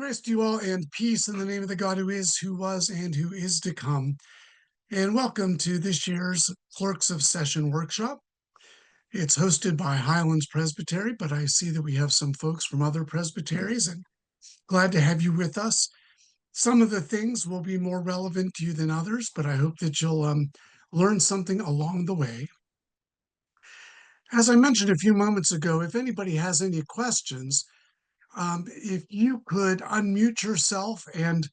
Grace to you all and peace in the name of the God who is, who was, and who is to come. And welcome to this year's Clerks of Session workshop. It's hosted by Highlands Presbytery, but I see that we have some folks from other presbyteries, and glad to have you with us. Some of the things will be more relevant to you than others, but I hope that you'll learn something along the way. As I mentioned a few moments ago, if anybody has any questions, if you could unmute yourself and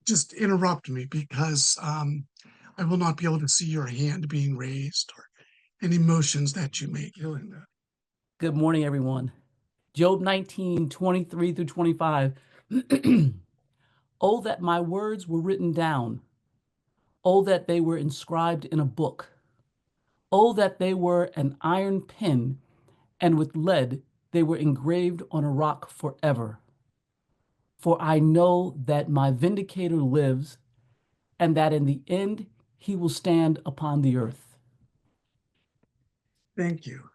just interrupt me, because I will not be able to see your hand being raised or any motions that you make. Good morning, everyone. Job 19:23 through 25. Oh, that my words were written down. Oh, that they were inscribed in a book. Oh, that they were an iron pen, and with lead they were engraved on a rock forever. For I know that my vindicator lives, and that in the end he will stand upon the earth. Thank you.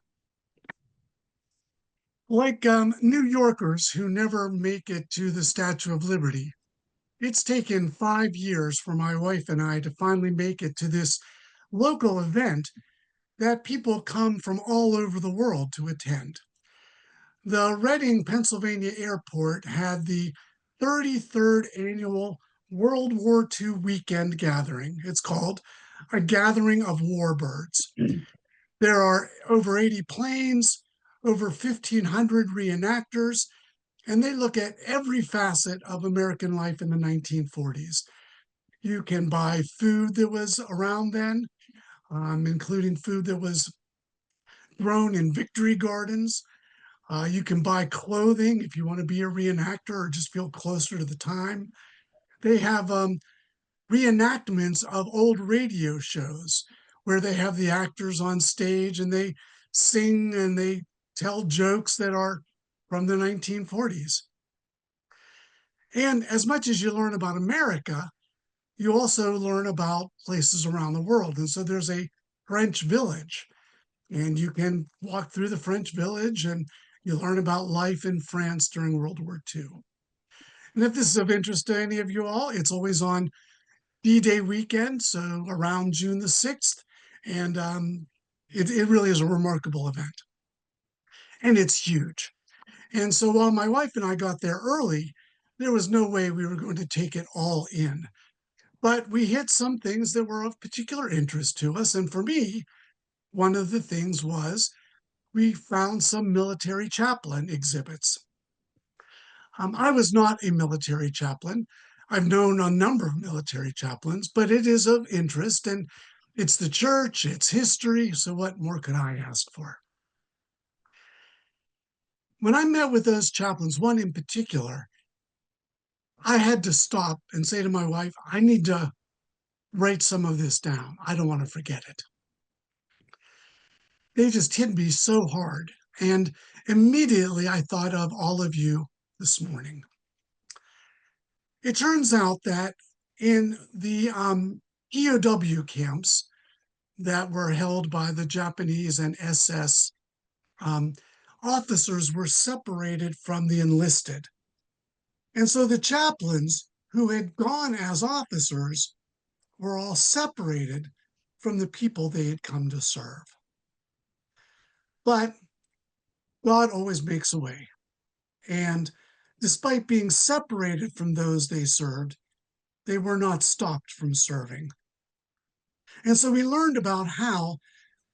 Like New Yorkers who never make it to the Statue of Liberty, it's taken 5 years for my wife and I to finally make it to this local event that people come from all over the world to attend. The Reading, Pennsylvania airport had the 33rd annual World War II weekend gathering. It's called a gathering of warbirds. There are over 80 planes, over 1,500 reenactors, and they look at every facet of American life in the 1940s. You can buy food that was around then, including food that was grown in victory gardens. You can buy clothing if you want to be a reenactor or just feel closer to the time. They have reenactments of old radio shows where they have the actors on stage and they sing and they tell jokes that are from the 1940s. And as much as you learn about America, you also learn about places around the world. And so there's a French village, and you can walk through the French village and you learn about life in France during World War II. And if this is of interest to any of you all, it's always on D-Day weekend, so around June the 6th. And it really is a remarkable event. And it's huge. And so while my wife and I got there early, there was no way we were going to take it all in. But we hit some things that were of particular interest to us. And for me, one of the things was we found some military chaplain exhibits. I was not a military chaplain. I've known a number of military chaplains, but it is of interest, and it's the church, it's history, so what more could I ask for? When I met with those chaplains, one in particular, I had to stop and say to my wife, I need to write some of this down. I don't want to forget it. They just hit me so hard. And immediately I thought of all of you this morning. It turns out that in the POW camps that were held by the Japanese and SS, officers were separated from the enlisted. And so the chaplains who had gone as officers were all separated from the people they had come to serve. But God always makes a way. And despite being separated from those they served, they were not stopped from serving. And so we learned about how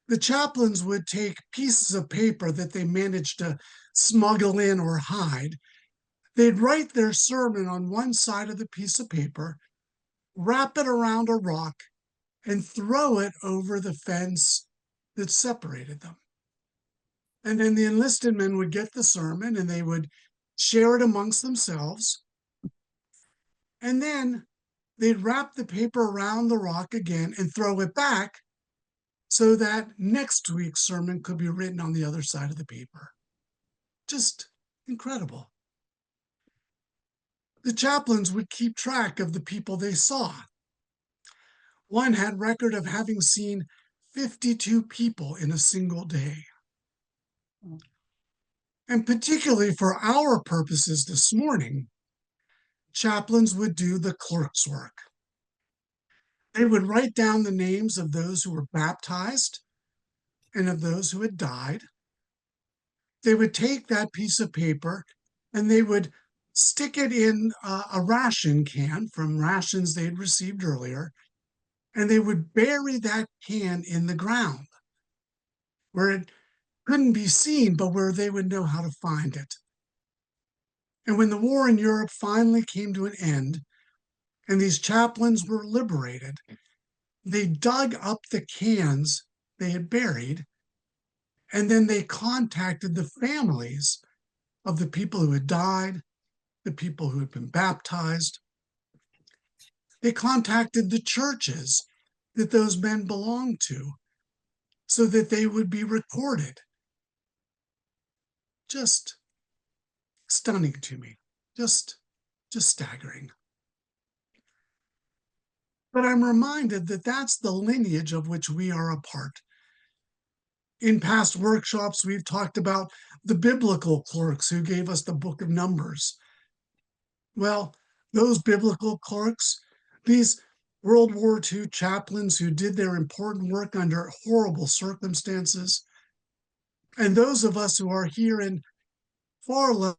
the chaplains would take pieces of paper that they managed to smuggle in or hide. They'd write their sermon on one side of the piece of paper, wrap it around a rock, and throw it over the fence that separated them. And then the enlisted men would get the sermon and they would share it amongst themselves. And then they'd wrap the paper around the rock again and throw it back so that next week's sermon could be written on the other side of the paper. Just incredible. The chaplains would keep track of the people they saw. One had record of having seen 52 people in a single day. And particularly for our purposes this morning, chaplains would do the clerk's work. They would write down the names of those who were baptized and of those who had died. They would take that piece of paper and they would stick it in a ration can from rations they'd received earlier, and they would bury that can in the ground where it couldn't be seen, but where they would know how to find it. And when the war in Europe finally came to an end and these chaplains were liberated, they dug up the cans they had buried, and then they contacted the families of the people who had died, the people who had been baptized. They contacted the churches that those men belonged to so that they would be recorded. Just stunning to me, just staggering. But I'm reminded that that's the lineage of which we are a part. In past workshops, we've talked about the biblical clerks who gave us the book of Numbers. Well, those biblical clerks, these World War II chaplains who did their important work under horrible circumstances, and those of us who are here in far less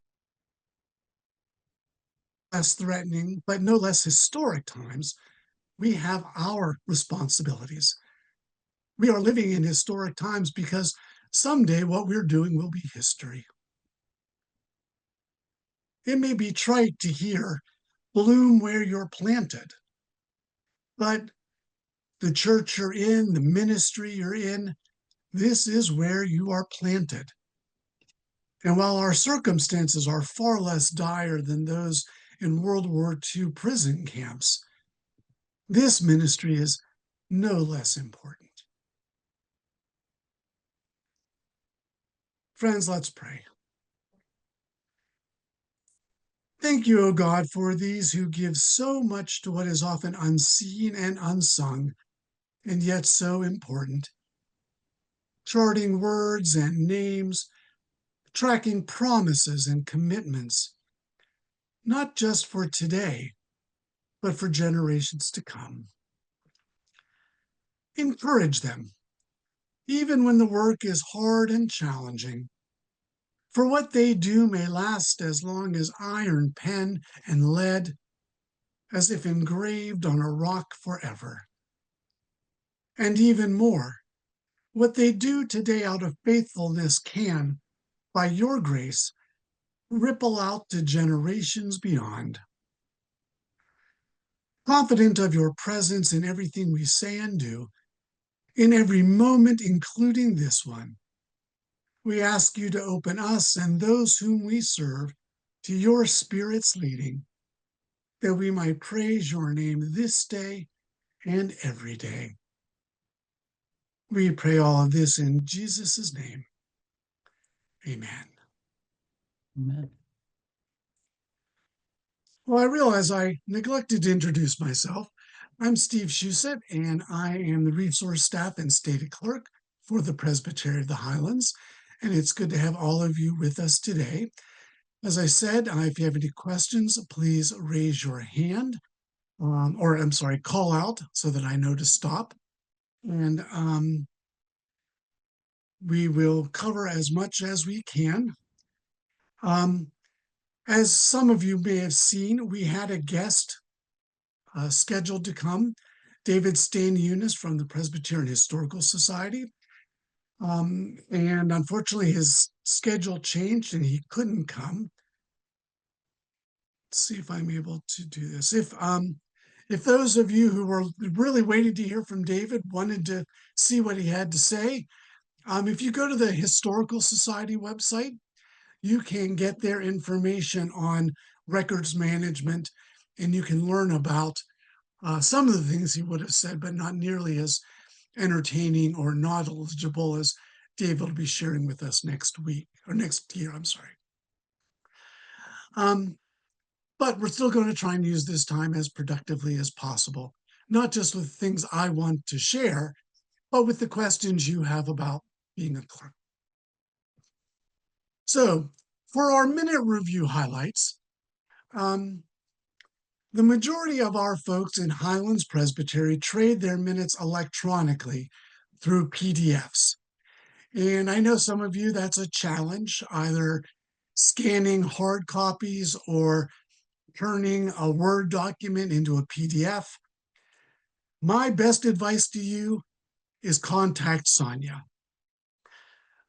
threatening, but no less historic times, we have our responsibilities. We are living in historic times because someday what we're doing will be history. It may be trite to hear, bloom where you're planted, but the church you're in, the ministry you're in, this is where you are planted. And while our circumstances are far less dire than those in World War II prison camps, this ministry is no less important. Friends, let's pray. Thank you, O God, for these who give so much to what is often unseen and unsung, and yet so important. Charting words and names, tracking promises and commitments, not just for today, but for generations to come. Encourage them, even when the work is hard and challenging. For what they do may last as long as iron, pen, and lead, as if engraved on a rock forever. And even more, what they do today out of faithfulness can, by your grace, ripple out to generations beyond. Confident of your presence in everything we say and do, in every moment, including this one, we ask you to open us and those whom we serve to your Spirit's leading, that we might praise your name this day and every day. We pray all of this in Jesus' name. Amen. Amen. Well, I realize I neglected to introduce myself. I'm Steve Shusett, and I am the resource staff and stated clerk for the Presbytery of the Highlands. And it's good to have all of you with us today. As I said, if you have any questions, please raise your hand, call out so that I know to stop. And we will cover as much as we can. As some of you may have seen, we had a guest scheduled to come, David Stan-Eunice from the Presbyterian Historical Society. And unfortunately, his schedule changed and he couldn't come. Let's see if I'm able to do this. If those of you who were really waiting to hear from David wanted to see what he had to say, if you go to the Historical Society website, you can get their information on records management, and you can learn about some of the things he would have said, but not nearly as entertaining or knowledgeable as David will be sharing with us next week, or next year, I'm sorry. But we're still going to try and use this time as productively as possible, not just with things I want to share, but with the questions you have about being a clerk. So for our minute review highlights, The majority of our folks in Highlands Presbytery trade their minutes electronically through PDFs. And I know some of you, that's a challenge, either scanning hard copies or turning a Word document into a PDF. My best advice to you is contact Sonia.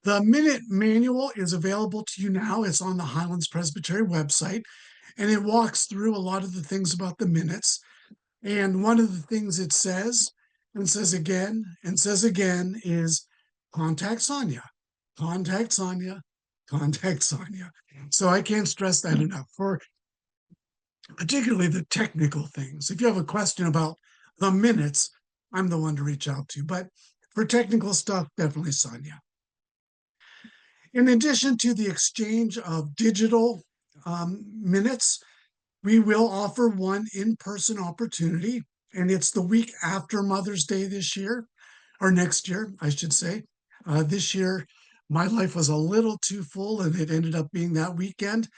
The Minute Manual is available to you now. It's on the Highlands Presbytery website, and it walks through a lot of the things about the minutes. And one of the things it says, and says again, is contact Sonia, contact Sonia, contact Sonia. So I can't stress that enough for particularly the technical things. If you have a question about the minutes, I'm the one to reach out to. But for technical stuff, definitely Sonia. In addition to the exchange of digital minutes, we will offer one in-person opportunity, and it's the week after Mother's Day this year, or next year, I should say. This year, my life was a little too full, and it ended up being that weekend,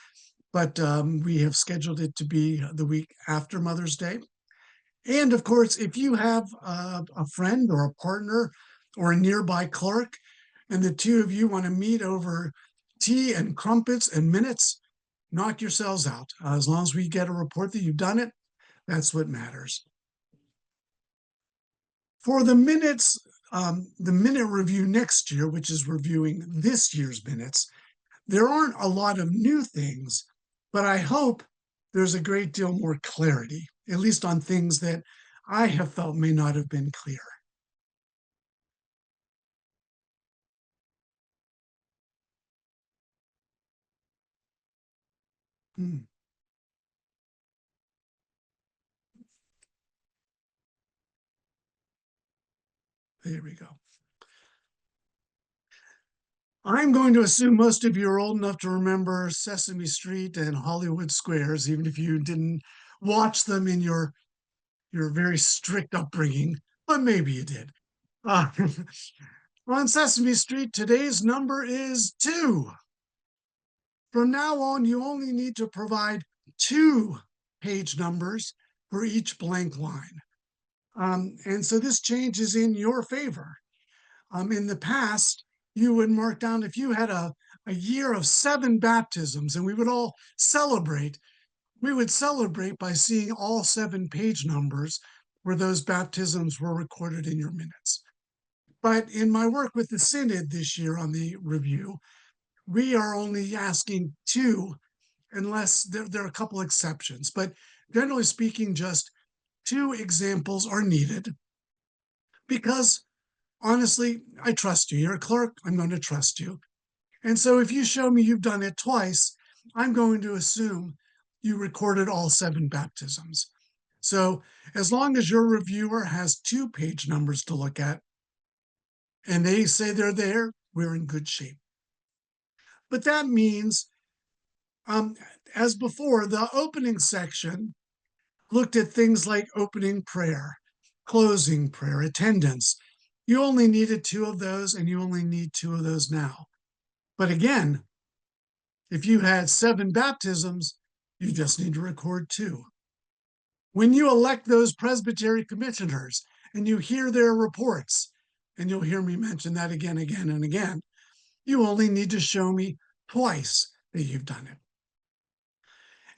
but we have scheduled it to be the week after Mother's Day. And of course, if you have a friend or a partner or a nearby clerk, and the two of you want to meet over tea and crumpets and minutes, knock yourselves out. As long as we get a report that you've done it, that's what matters. For the minutes, the minute review next year, which is reviewing this year's minutes, there aren't a lot of new things, but I hope there's a great deal more clarity, at least on things that I have felt may not have been clear. Hmm, there we go. I'm going to assume most of you are old enough to remember Sesame Street and Hollywood Squares, even if you didn't watch them in your very strict upbringing, but maybe you did. Uh, on Sesame Street, today's number is 2. From now on, you only need to provide 2 page numbers for each blank line. And so this change is in your favor. In the past, you would mark down if you had a year of 7 baptisms, and we would all celebrate. We would celebrate by seeing all 7 page numbers where those baptisms were recorded in your minutes. But in my work with the Synod this year on the review, we are only asking 2, unless there are a couple exceptions. But generally speaking, just 2 examples are needed because honestly, I trust you. You're a clerk, I'm going to trust you. And so if you show me you've done it twice, I'm going to assume you recorded all 7 baptisms. So as long as your reviewer has 2 page numbers to look at and they say they're there, we're in good shape. But that means, as before, the opening section looked at things like opening prayer, closing prayer, attendance. You only needed 2 of those, and you only need 2 of those now. But again, if you had 7 baptisms, you just need to record 2. When you elect those presbytery commissioners and you hear their reports, and you'll hear me mention that again, and again, you only need to show me twice that you've done it.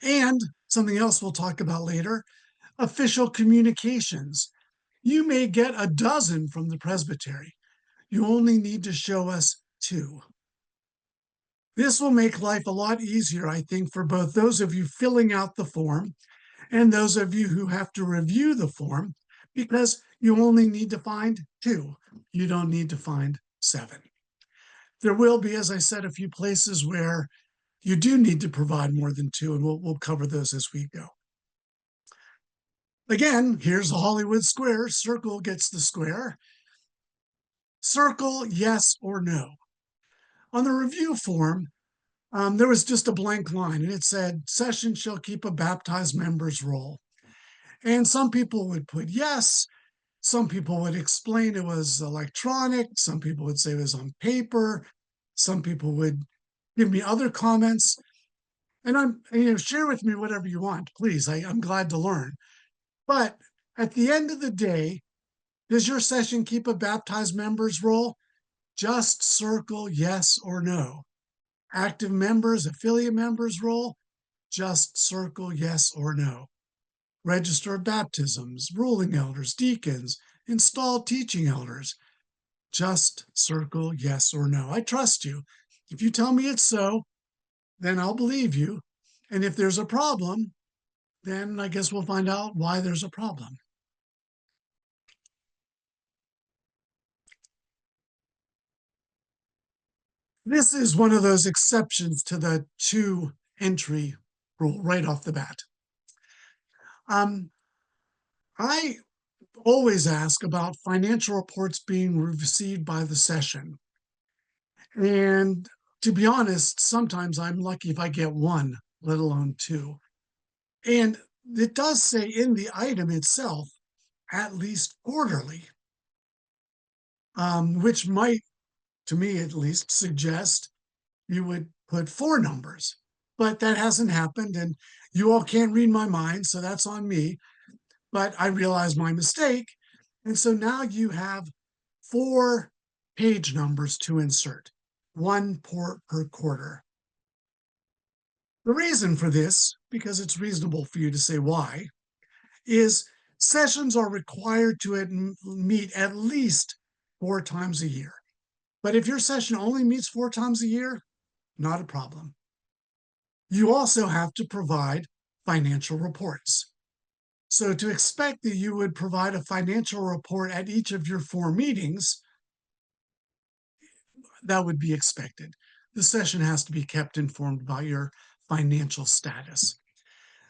And something else we'll talk about later, official communications. You may get a dozen from the presbytery. You only need to show us 2. This will make life a lot easier, I think, for both those of you filling out the form and those of you who have to review the form, because you only need to find 2. You don't need to find 7. There will be, as I said, a few places where you do need to provide more than 2, and we'll cover those as we go. Again, here's the Hollywood Square. Circle gets the square. Circle yes or no. On the review form, there was just a blank line, and it said, "Session shall keep a baptized member's roll." And some people would put yes. Some people would explain it was electronic. Some people would say it was on paper. Some people would give me other comments. And share with me whatever you want, please. I'm glad to learn. But at the end of the day, does your session keep a baptized members roll? Just circle yes or no. Active members, affiliate members roll? Just circle yes or no. Register of baptisms, ruling elders, deacons, installed teaching elders? Just circle yes or no. I trust you. If you tell me it's so, then I'll believe you. And if there's a problem, then I guess we'll find out why there's a problem. This is one of those exceptions to the two entry rule right off the bat. I always ask about financial reports being received by the session. And to be honest, sometimes I'm lucky if I get one, let alone two. And it does say in the item itself, at least quarterly, which might, to me at least, suggest you would put four numbers. But that hasn't happened, and you all can't read my mind, so that's on me. But I realized my mistake. And so now you have four page numbers to insert, one per quarter. The reason for this, because it's reasonable for you to say why, is sessions are required to meet at least 4 times a year. But if your session only meets 4 times a year, not a problem. You also have to provide financial reports. So to expect that you would provide a financial report at each of your 4 meetings, that would be expected. The session has to be kept informed about your financial status.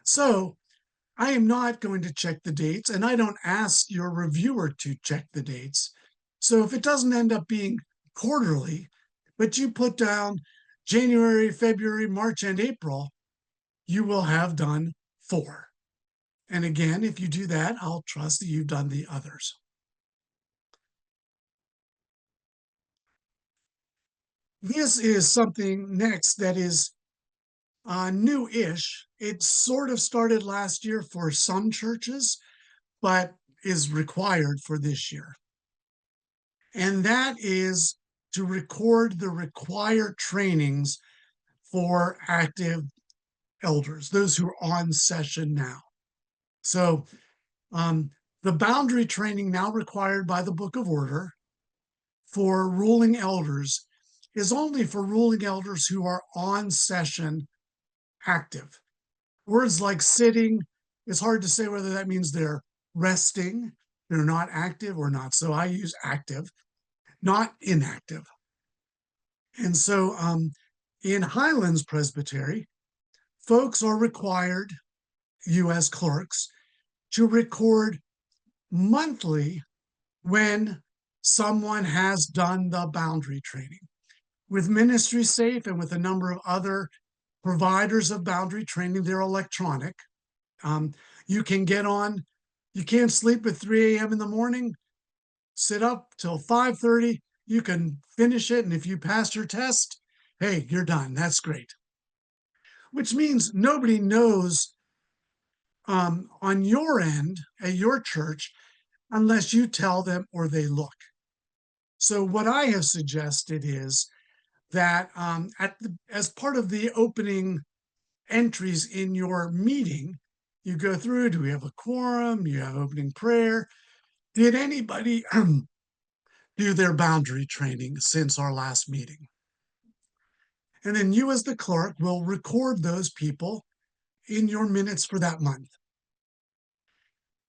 So I am not going to check the dates, and I don't ask your reviewer to check the dates. So if it doesn't end up being quarterly, but you put down January, February, March, and April, you will have done 4. And again, if you do that, I'll trust that you've done the others. This is something next that is new-ish. It sort of started last year for some churches, but is required for this year. And that is to record the required trainings for active elders, those who are on session now. So the boundary training now required by the Book of Order for ruling elders is only for ruling elders who are on session active. Words like sitting, it's hard to say whether that means they're resting, they're not active or not. So I use active, not inactive. And so in Highlands Presbytery, folks are required, you as clerks, to record monthly when someone has done the boundary training. With Ministry Safe and with a number of other providers of boundary training, they're electronic. You can get on, you can't sleep at 3 a.m. in the morning, sit up till 5:30, you can finish it. And if you pass your test, hey, you're done. That's great. Which means nobody knows on your end at your church unless you tell them or they look. So what I have suggested is that as part of the opening entries in your meeting, you go through, do we have a quorum? You have opening prayer. Did anybody do their boundary training since our last meeting? And then you as the clerk will record those people in your minutes for that month.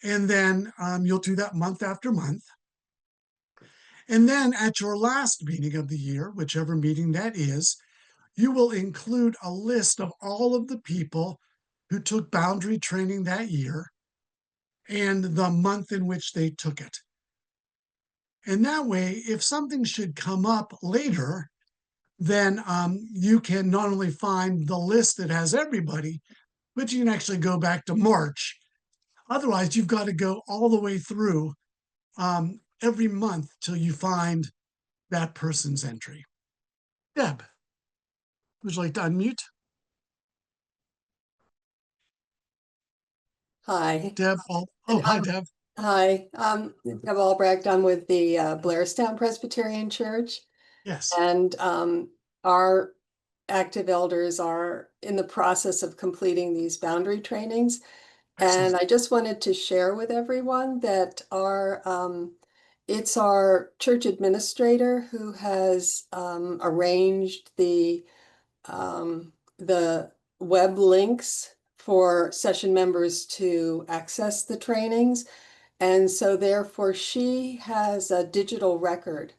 And then you'll do that month after month. And then at your last meeting of the year, whichever meeting that is, you will include a list of all of the people who took boundary training that year and the month in which they took it. And that way, if something should come up later, then you can not only find the list that has everybody, but you can actually go back to March. Otherwise, you've got to go all the way through every month till you find that person's entry. Deb, would you like to unmute? Hi. Deb. Oh, hi, Deb. Hi. Deb Albrecht. I'm with the Blairstown Presbyterian Church, Yes, and our active elders are in the process of completing these boundary trainings. And excellent. I just wanted to share with everyone that it's our church administrator who has arranged the web links for session members to access the trainings. And so therefore she has a digital record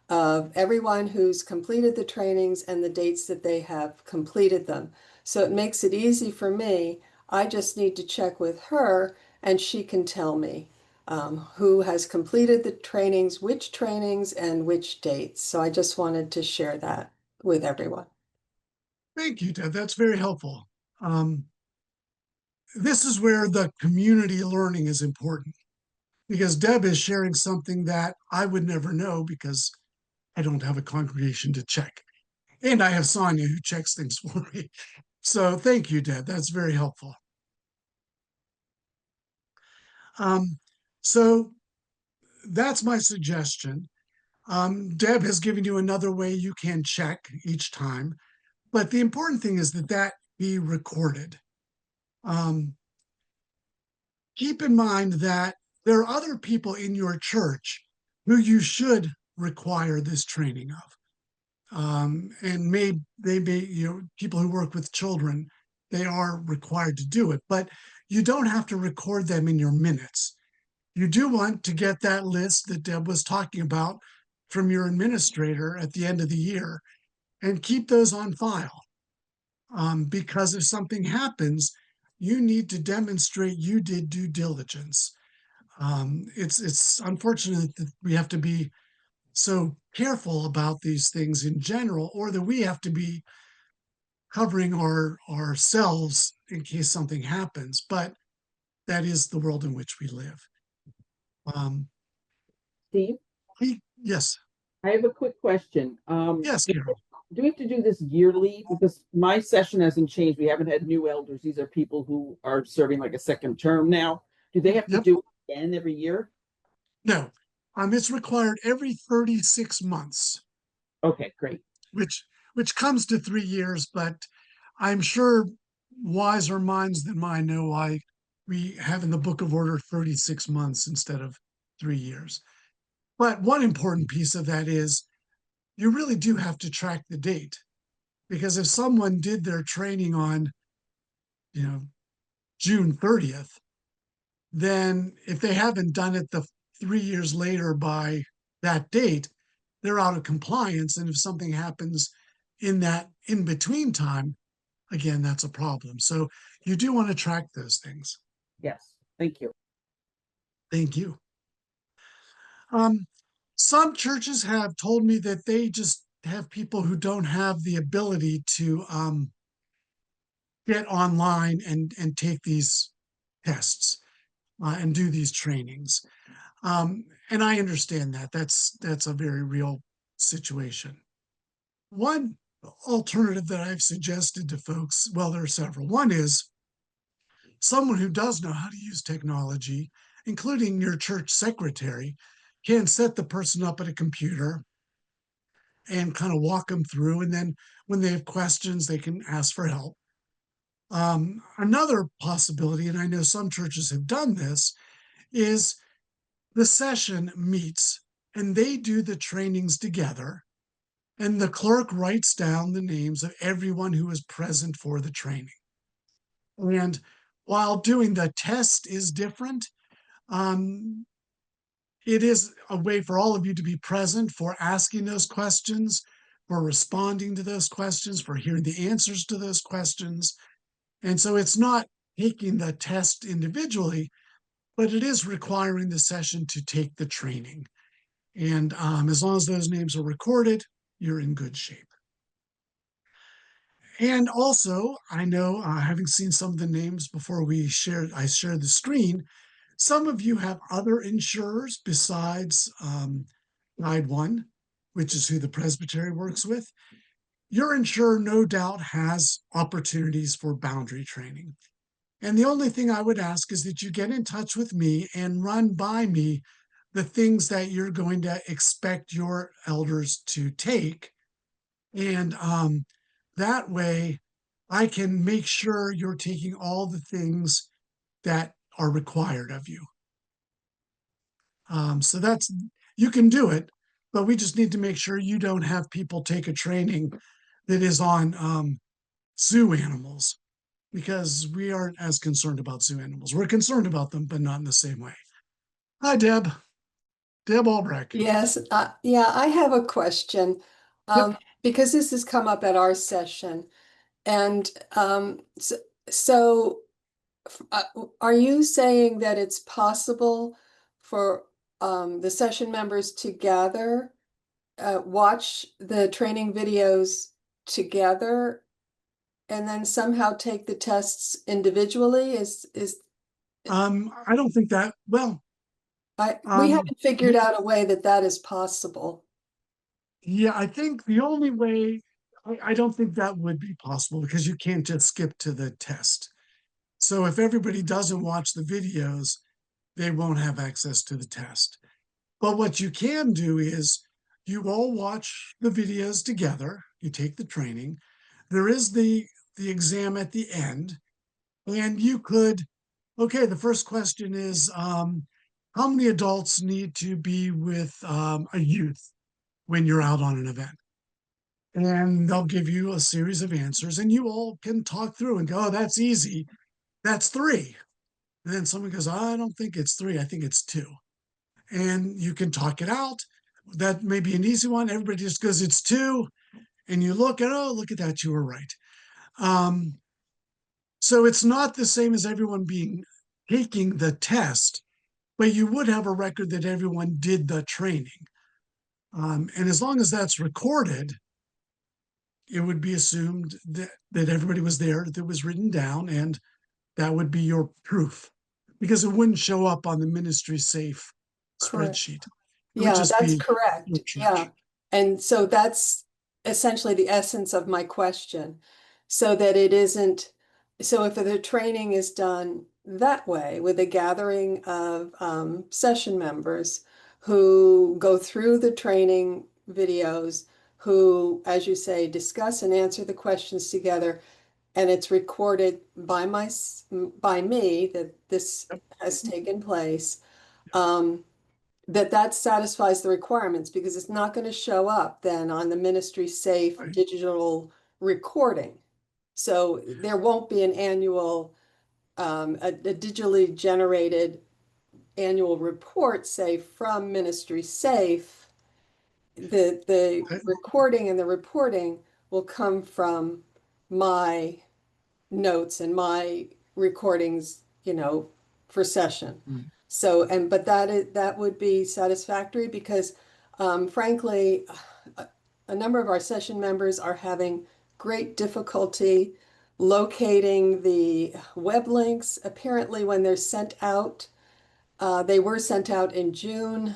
of everyone who's completed the trainings and the dates that they have completed them. So it makes it easy for me. I just need to check with her and she can tell me who has completed the trainings, and which dates. So I just wanted to share that with everyone. Thank you, Deb. That's very helpful. Um, this is where the community learning is important because Deb is sharing something that I would never know because I don't have a congregation to check. And I have Sonia who checks things for me. So thank you, Deb. That's very helpful. Um, so that's my suggestion. Deb has given you another way you can check each time, but the important thing is that that be recorded. Um, keep in mind that there are other people in your church who you should require this training of. And they may, people who work with children, they are required to do it, but you don't have to record them in your minutes. You do want to get that list that Deb was talking about from your administrator at the end of the year and keep those on file. Because if something happens, you need to demonstrate you did due diligence. It's unfortunate that we have to be so careful about these things in general, or that we have to be covering ourselves in case something happens. But that is the world in which we live. Um, Steve, yes, I have a quick question. yes, Carol. Do we have to do this yearly? Because my session hasn't changed. We haven't had new elders. These are people who are serving like a second term now. Do they have to Yep. do it again every year? No, it's required every 36 months, Okay, great. which comes to 3 years, but I'm sure wiser minds than mine know why we have in the Book of Order 36 months instead of 3 years. But one important piece of that is you really do have to track the date, because if someone did their training on, you know, June 30th, then if they haven't done it the 3 years later by that date, they're out of compliance. And if something happens in that in between time, again, that's a problem. So you do want to track those things. Yes, thank you. Thank you. Some churches have told me that they just have people who don't have the ability to get online and take these tests and do these trainings. And I understand that. That's a very real situation. One alternative that I've suggested to folks, well, there are several. One is someone who does know how to use technology, including your church secretary, can set the person up at a computer and kind of walk them through. And then when they have questions, they can ask for help. Another possibility, and I know some churches have done this, is the session meets and they do the trainings together. And the clerk writes down the names of everyone who is present for the training. And while doing the test is different, um, it is a way for all of you to be present for asking those questions, for responding to those questions, for hearing the answers to those questions. And so it's not taking the test individually, but it is requiring the session to take the training. And as long as those names are recorded, you're in good shape. And also, I know, having seen some of the names before I shared the screen, some of you have other insurers besides Guide One, which is who the presbytery works with. Your insurer no doubt has opportunities for boundary training. And the only thing I would ask is that you get in touch with me and run by me the things that you're going to expect your elders to take. And that way I can make sure you're taking all the things that are required of you. So that's, you can do it, but we just need to make sure you don't have people take a training that is on zoo animals, because we aren't as concerned about zoo animals. We're concerned about them, but not in the same way. Hi, Deb. Deb Albrecht. Yes, yeah, I have a question. Yep. Because this has come up at our session. And so uh, are you saying that it's possible for the session members to gather, watch the training videos together, and then somehow take the tests individually? I don't think that, well, We um, haven't figured out a way that that is possible. yeah, I think the only way, I don't think that would be possible because you can't just skip to the test. So if everybody doesn't watch the videos, they won't have access to the test. But what you can do is you all watch the videos together, you take the training. There is the exam at the end, and you could, okay, the first question is how many adults need to be with a youth when you're out on an event? And they'll give you a series of answers, and you all can talk through and go, oh, that's easy. That's three. And then someone goes, I don't think it's three. I think it's two. And you can talk it out. That may be an easy one. Everybody just goes, it's two. And you look at, oh, look at that. You were right. So it's not the same as everyone being taking the test, but you would have a record that everyone did the training. And as long as that's recorded, it would be assumed that everybody was there, that was written down, and that would be your proof, because it wouldn't show up on the ministry safe Correct. spreadsheet. It would Yeah, just that's be correct. your Yeah. church. And so that's essentially the essence of my question. So that it isn't, so if the training is done that way with a gathering of session members who go through the training videos, who, as you say, discuss and answer the questions together, and it's recorded by by me that this Yep. has taken place. That satisfies the requirements, because it's not going to show up then on the ministry safe Right. digital recording. So there won't be an annual, a digitally generated annual report, say, from Ministry Safe. The I- recording and the reporting will come from my notes and my recordings, for session. right. So, but that would be satisfactory, because frankly, a number of our session members are having great difficulty locating the web links. Apparently, when they're sent out, they were sent out in June.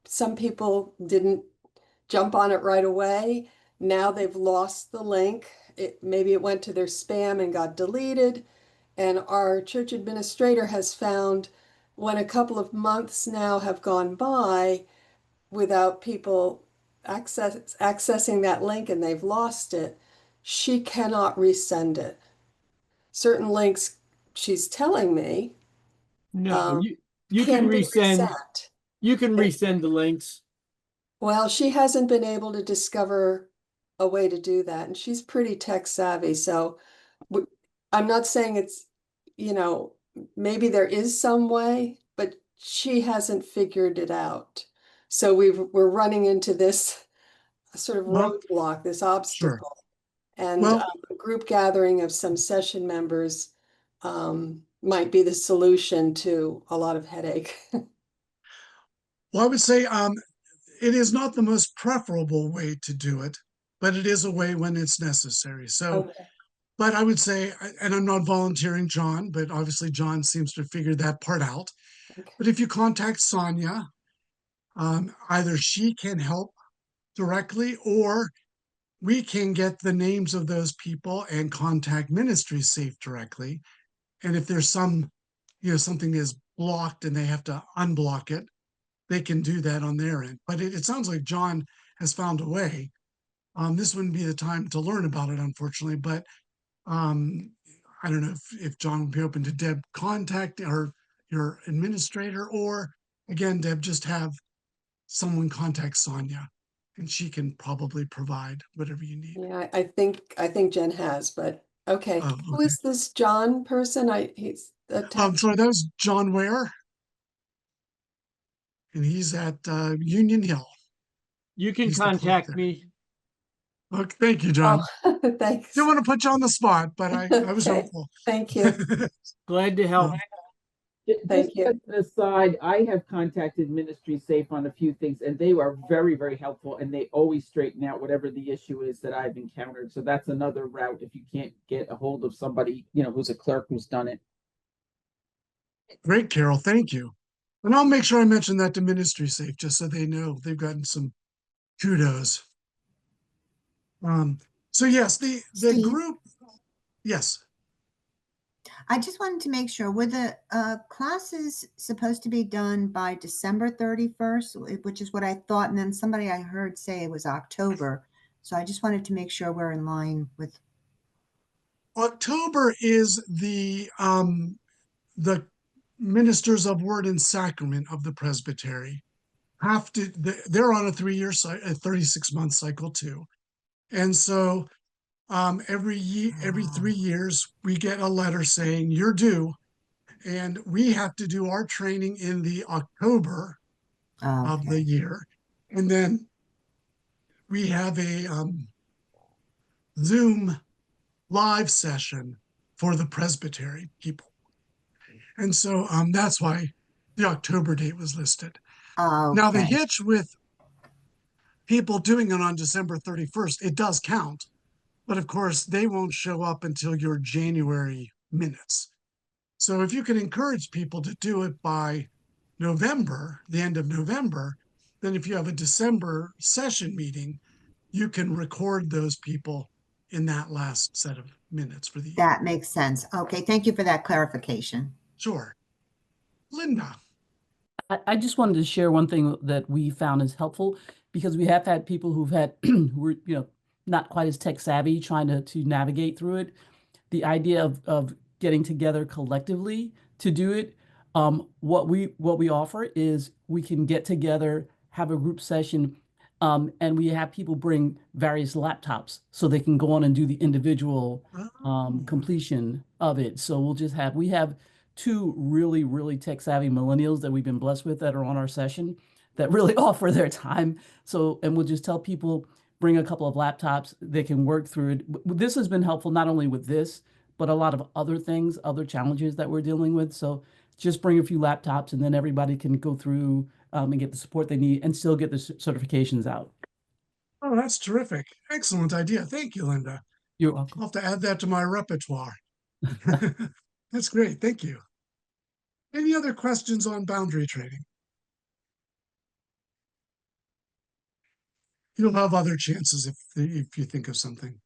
Some people didn't jump on it right away. Now they've lost the link. Maybe it went to their spam and got deleted. And our church administrator has found, when a couple of months now have gone by without people accessing that link and they've lost it, she cannot resend it. Certain links, she's telling me, No, um, you can can be resend, resent. you can resend the links. Well, she hasn't been able to discover a way to do that, and she's pretty tech savvy. So I'm not saying it's, you know, maybe there is some way, but she hasn't figured it out. So we're running into this sort of Well, roadblock, this sure. obstacle. And Well, a group gathering of some session members might be the solution to a lot of headache. well, I would say it is not the most preferable way to do it, but it is a way when it's necessary. So, Okay. but I would say, and I'm not volunteering John, but obviously John seems to figure that part out. Okay. But if you contact Sonia, either she can help directly, or we can get the names of those people and contact Ministry Safe directly. And if there's some, something is blocked and they have to unblock it, they can do that on their end. But it sounds like John has found a way. This wouldn't be the time to learn about it, unfortunately, but um, I don't know if John would be open to Deb contact or your administrator, or again, Deb, just have someone contact Sonia and she can probably provide whatever you need. Yeah, I think Jen has, but okay. Oh, Who okay. is this John person? He's attached. Sorry, that was John Ware, and he's at Union Hill. You can He's the clerk contact there. me. Okay, thank you, Oh, John. thanks. Didn't want to put you on the spot, but I was Okay, hopeful. thank you. Glad to help. Thank Just you. as an aside, I have contacted Ministry Safe on a few things, and they are very, very helpful, and they always straighten out whatever the issue is that I've encountered. So that's another route if you can't get a hold of somebody, who's a clerk who's done it. Great, Carol. Thank you. And I'll make sure I mention that to Ministry Safe just so they know they've gotten some kudos. So yes, the Steve, group, yes. I just wanted to make sure, were the classes supposed to be done by December 31st, which is what I thought, and then somebody I heard say it was October. So I just wanted to make sure we're in line with. October is the ministers of word and sacrament of the presbytery have to, they're on a 3-year a 36-month cycle too. And so every year, every 3 years, we get a letter saying you're due, and we have to do our training in the October of the Okay. year. And then we have a Zoom live session for the presbytery people. And so that's why the October date was listed. Now, the Okay. hitch with people doing it on December 31st, it does count. But of course, they won't show up until your January minutes. So if you can encourage people to do it by November, the end of November, then if you have a December session meeting, you can record those people in that last set of minutes for the year. That makes sense. Okay. Thank you for that clarification. Sure. Linda. I just wanted to share one thing that we found is helpful, because we have had people who've had who were, not quite as tech savvy trying to navigate through it. The idea of getting together collectively to do it. What we offer is we can get together, have a group session, and we have people bring various laptops so they can go on and do the individual completion of it. So we have two really, really tech savvy millennials that we've been blessed with that are on our session that really offer their time. So, and we'll just tell people, bring a couple of laptops, they can work through it. This has been helpful not only with this, but a lot of other things, other challenges that we're dealing with. So just bring a few laptops and then everybody can go through and get the support they need and still get the certifications out. Oh, that's terrific. Excellent idea. Thank you, Linda. You're welcome. I'll have to add that to my repertoire. That's great. Thank you. Any other questions on boundary trading? You'll have other chances if you think of something.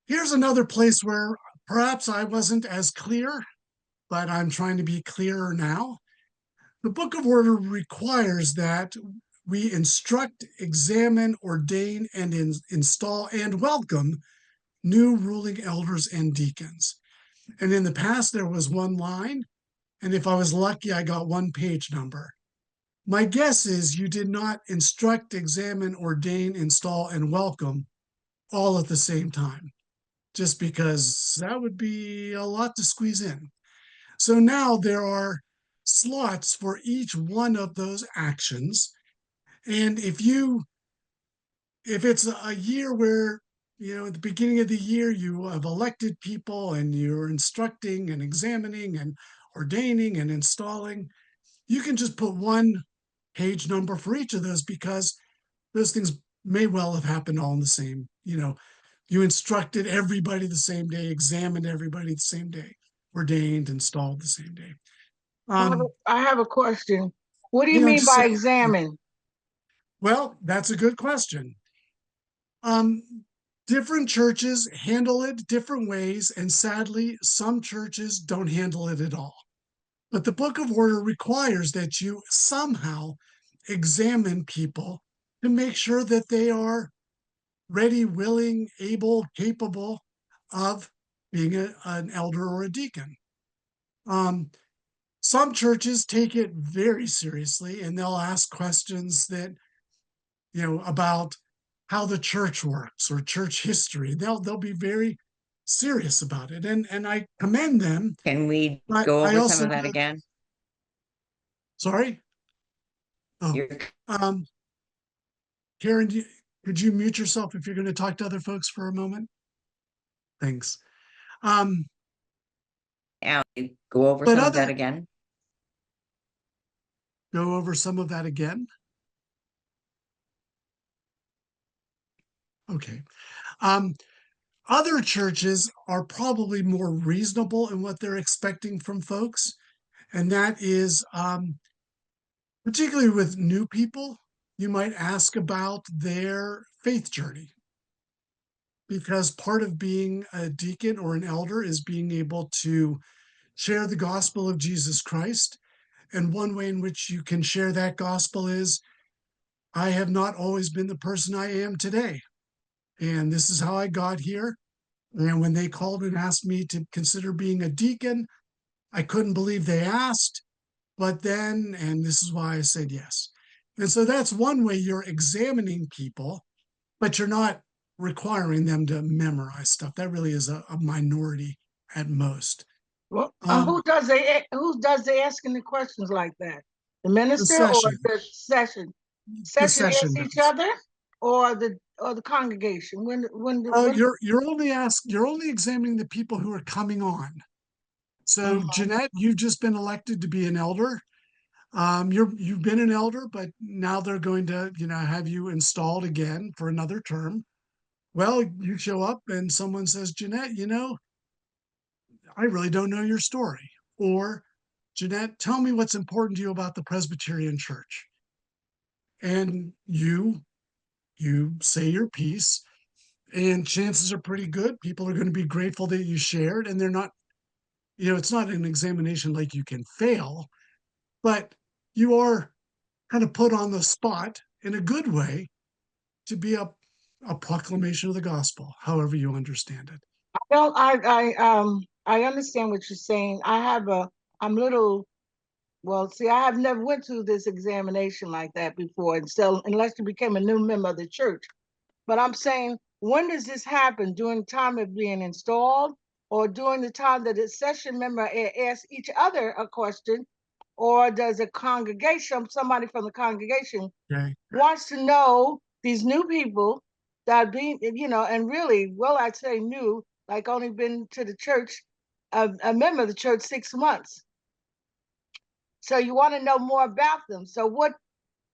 Here's another place where perhaps I wasn't as clear, but I'm trying to be clearer now. The Book of Order requires that we instruct, examine, ordain, and install and welcome new ruling elders and deacons. And in the past, there was one line, and if I was lucky, I got one page number. My guess is you did not instruct, examine, ordain, install, and welcome all at the same time, just because that would be a lot to squeeze in. So now there are slots for each one of those actions. And if it's a year where, at the beginning of the year, you have elected people and you're instructing and examining and ordaining and installing, you can just put one page number for each of those, because those things may well have happened all in the same, you instructed everybody the same day, examined everybody the same day, ordained, installed the same day. I have a question. What do you Yeah, mean just by say- examine? Well, that's a good question. Different churches handle it different ways, and sadly, some churches don't handle it at all. But the Book of Order requires that you somehow examine people to make sure that they are ready, willing, able, capable of being an elder or a deacon. Some churches take it very seriously, and they'll ask questions that, about how the church works or church history. They'll be very serious about it, and I commend them. Can we But go I over some also of that again? sorry. Oh, You're um, Karen, could you mute yourself if you're going to talk to other folks for a moment? Thanks. Um, go over but some of other that again. Go over some of that again. Okay. Um, Other churches are probably more reasonable in what they're expecting from folks, and that is particularly with new people, you might ask about their faith journey, because part of being a deacon or an elder is being able to share the gospel of Jesus Christ. And one way in which you can share that gospel is, I have not always been the person I am today. And this is how I got here. And when they called and asked me to consider being a deacon, I couldn't believe they asked. But then, and this is why I said yes. And so that's one way you're examining people, but you're not requiring them to memorize stuff. That really is a minority at most. Well, Um, who does the asking the questions like that? The the minister or session, the session? the Session session asks each does. other or the congregation? When You're only examining the people who are coming on. So Jeanette, you've just been elected to be an elder. You've been an elder, but now they're going to, have you installed again for another term. Well, you show up and someone says, Jeanette, I really don't know your story. Or, Jeanette, tell me what's important to you about the Presbyterian Church. And you say your piece, and chances are pretty good. People are going to be grateful that you shared, and they're not, it's not an examination like you can fail, but you are kind of put on the spot in a good way to be a proclamation of the gospel, however you understand it. I understand what you're saying. I'm little well, see, I have never went through this examination like that before, and so unless you became a new member of the church. But I'm saying, when does this happen? During the time of being installed, or during the time that the session member asks each other a question, or does a congregation, somebody from the congregation Okay. wants to know these new people that being, and really, well, I'd say new, like only been to the church, a member of the church 6 months. So you want to know more about them. So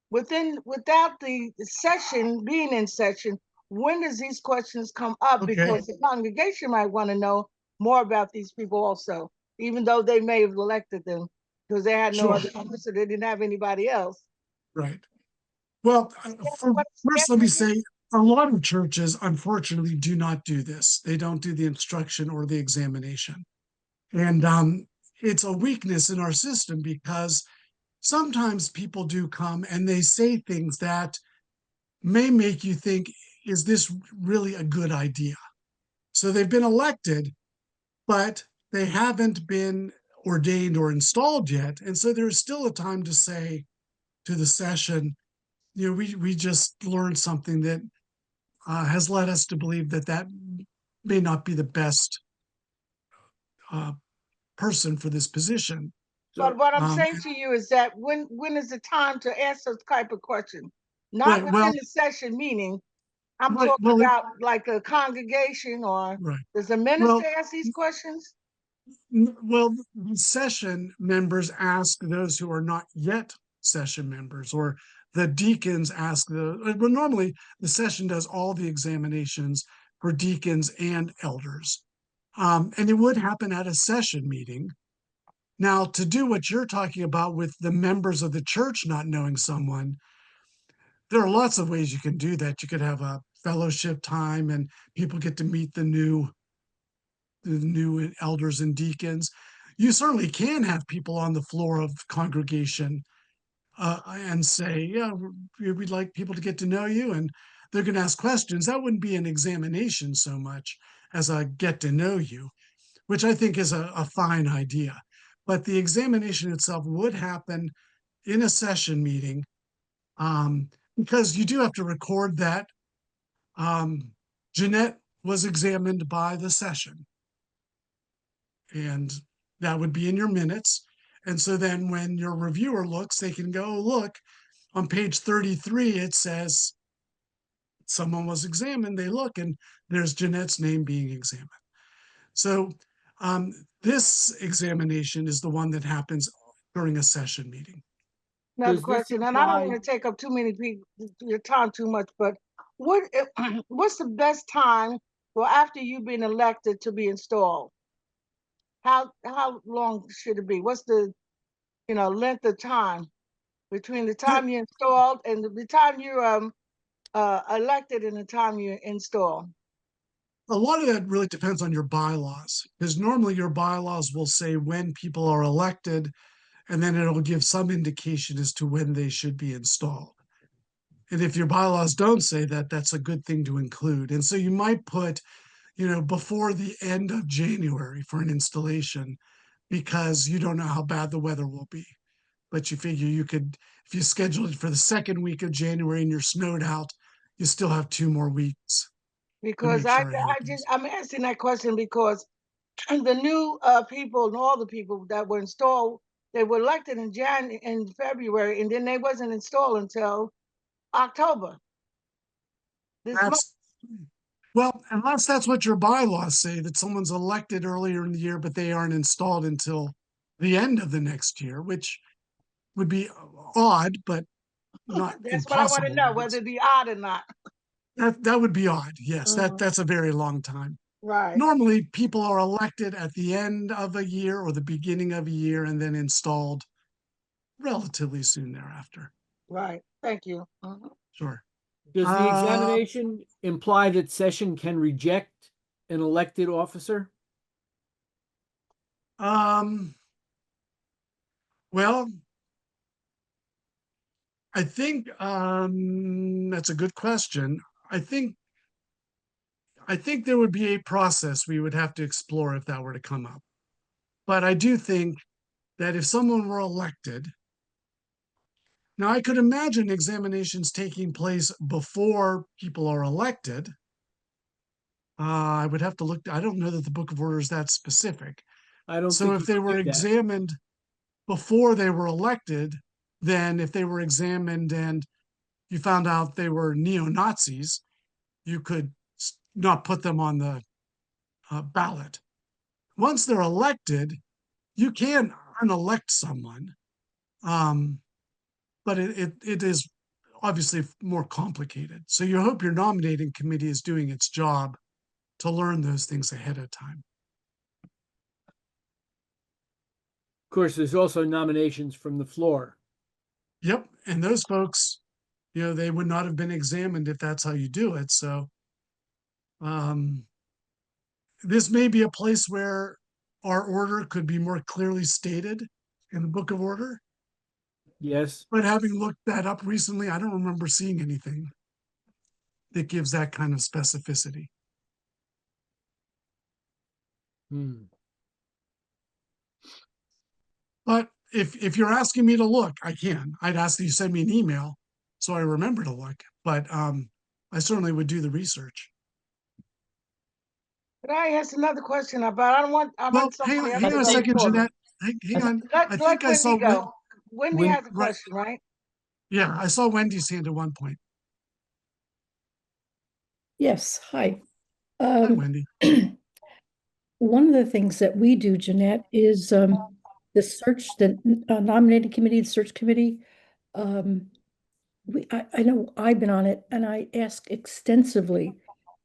without the session being in session, when does these questions come up? Okay. Because the congregation might want to know more about these people also, even though they may have elected them because they had no Sure. other officer, they didn't have anybody else. Right. Well, first, let me say a lot of churches, unfortunately, do not do this. They don't do the instruction or the examination. And it's a weakness in our system, because sometimes people do come and they say things that may make you think, is this really a good idea? So they've been elected, but they haven't been ordained or installed yet. And so there's still a time to say to the session, we just learned something that has led us to believe that may not be the best uh, person for this position. But what I'm Um, saying to you is that when is the time to ask those type of questions? Not right. within the session meeting. I'm Right. talking about like a congregation, or Right. does the minister Well, ask these questions? well, session members ask those who are not yet session members, or the deacons ask well, normally the session does all the examinations for deacons and elders. And it would happen at a session meeting. Now, to do what you're talking about with the members of the church not knowing someone, there are lots of ways you can do that. You could have a fellowship time and people get to meet the new elders and deacons. You certainly can have people on the floor of congregation and say, yeah, we'd like people to get to know you, and they're going to ask questions. That wouldn't be an examination so much as a get to know you, which I think is a fine idea. But the examination itself would happen in a session meeting, because you do have to record that Jeanette was examined by the session. And that would be in your minutes. And so then when your reviewer looks, they can go, oh, look, on page 33, it says someone was examined. They look, and there's Jeanette's name being examined. So this examination is the one that happens during a session meeting. Another Does this question, and I don't want imply- to take up too many people, your time too much, but what's the best time for after you've been elected to be installed? How long should it be? What's the length of time between the time you're installed and the time you're elected and the time you're installed? A lot of that really depends on your bylaws, because normally your bylaws will say when people are elected, and then it'll give some indication as to when they should be installed. And if your bylaws don't say that, that's a good thing to include. And so you might put, before the end of January for an installation, because you don't know how bad the weather will be. But you figure you could, if you schedule it for the second week of January and you're snowed out, you still have 2 more weeks to Because make sure it happens. I'm asking that question because the new people and all the people that were installed, they were elected in February, and then they wasn't installed until October this month. That's Well, unless that's what your bylaws say, that someone's elected earlier in the year, but they aren't installed until the end of the next year, which would be odd, but not That's what I want to impossible. know, whether it be odd or not. That would be odd. Yes, Mhm. that's a very long time. Right, Normally, people are elected at the end of a year or the beginning of a year and then installed relatively soon thereafter. right. Thank you. Mhm. Sure. Does the Uh, examination imply that session can reject an elected officer? well, I think that's a good question. I think I think there would be a process we would have to explore if that were to come up. But I do think that if someone were elected, now I could imagine examinations taking place before people are elected. I would have to look, I don't know that the Book of Order is that specific. I don't So think if you they can were do that. examined before they were elected, then if they were examined and you found out they were neo-Nazis, you could not put them on the ballot. Once they're elected, you can unelect someone, um, but it is obviously more complicated. So you hope your nominating committee is doing its job to learn those things ahead of time. Of course, there's also nominations from the floor. Yep, and those folks, they would not have been examined if that's how you do it. So um, this may be a place where our order could be more clearly stated in the Book of Order. Yes. But having looked that up recently, I don't remember seeing anything that gives that kind of specificity. Hmm. But if you're asking me to look, I can. I'd ask that you send me an email so I remember to look. But I certainly would do the research. Could I ask another question about, I Well, want hang on, somebody else hang to on a go second, before me. Jeanette. Hang on. I Let think I saw Wendy go. Wendy has a right. question, right? Yeah, I saw Wendy's hand at one point. Yes, hi. Hi, Wendy. One of the things that we do, Jeanette, is the search, the nominating committee, the search committee. I know I've been on it, and I ask extensively,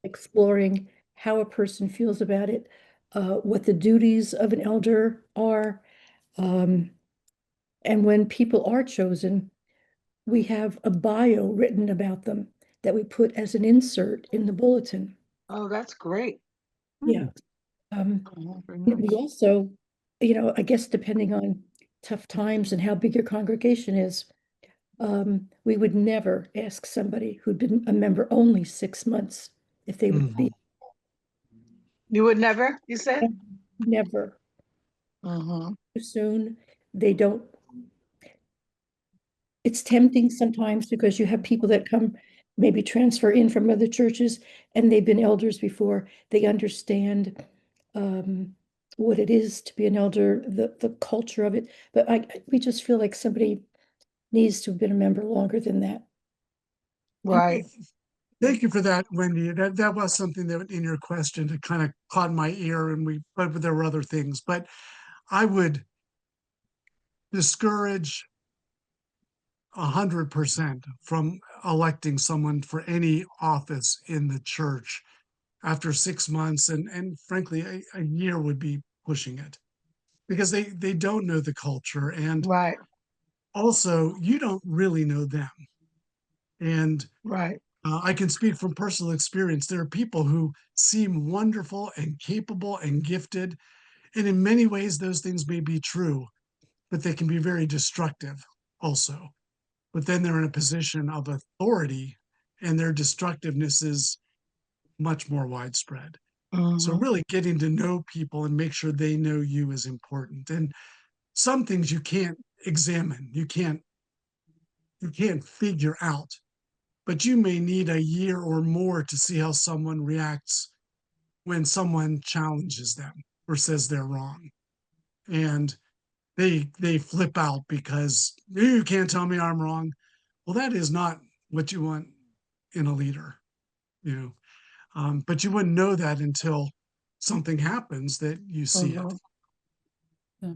exploring how a person feels about it, what the duties of an elder are. And when people are chosen, we have a bio written about them that we put as an insert in the bulletin. Oh, that's great. Yeah. Oh, very We nice. also, I guess depending on tough times and how big your congregation is, we would never ask somebody who'd been a member only 6 months if they would be. You would never, you said? Never. Mm-hmm. Too soon. They don't. It's tempting sometimes because you have people that come, maybe transfer in from other churches, and they've been elders before. They understand what it is to be an elder, the culture of it. But we just feel like somebody needs to have been a member longer than that. Right. Thank you for that, Wendy. That was something that in your question that kind of caught my ear, but there were other things. But I would discourage 100% from electing someone for any office in the church after 6 months, and frankly, a year would be pushing it because they don't know the culture, and Right. also you don't really know them. And Right. I can speak from personal experience. There are people who seem wonderful and capable and gifted, and in many ways, those things may be true, but they can be very destructive also. But then they're in a position of authority, and their destructiveness is much more widespread. So Mm-hmm. really getting to know people and make sure they know you is important. And some things you can't examine, you can't figure out, but you may need a year or more to see how someone reacts when someone challenges them or says they're wrong. And they flip out because you can't tell me I'm wrong. Well, that is not what you want in a leader, you know. But you wouldn't know that until something happens that you see it. Mm-hmm. Yeah.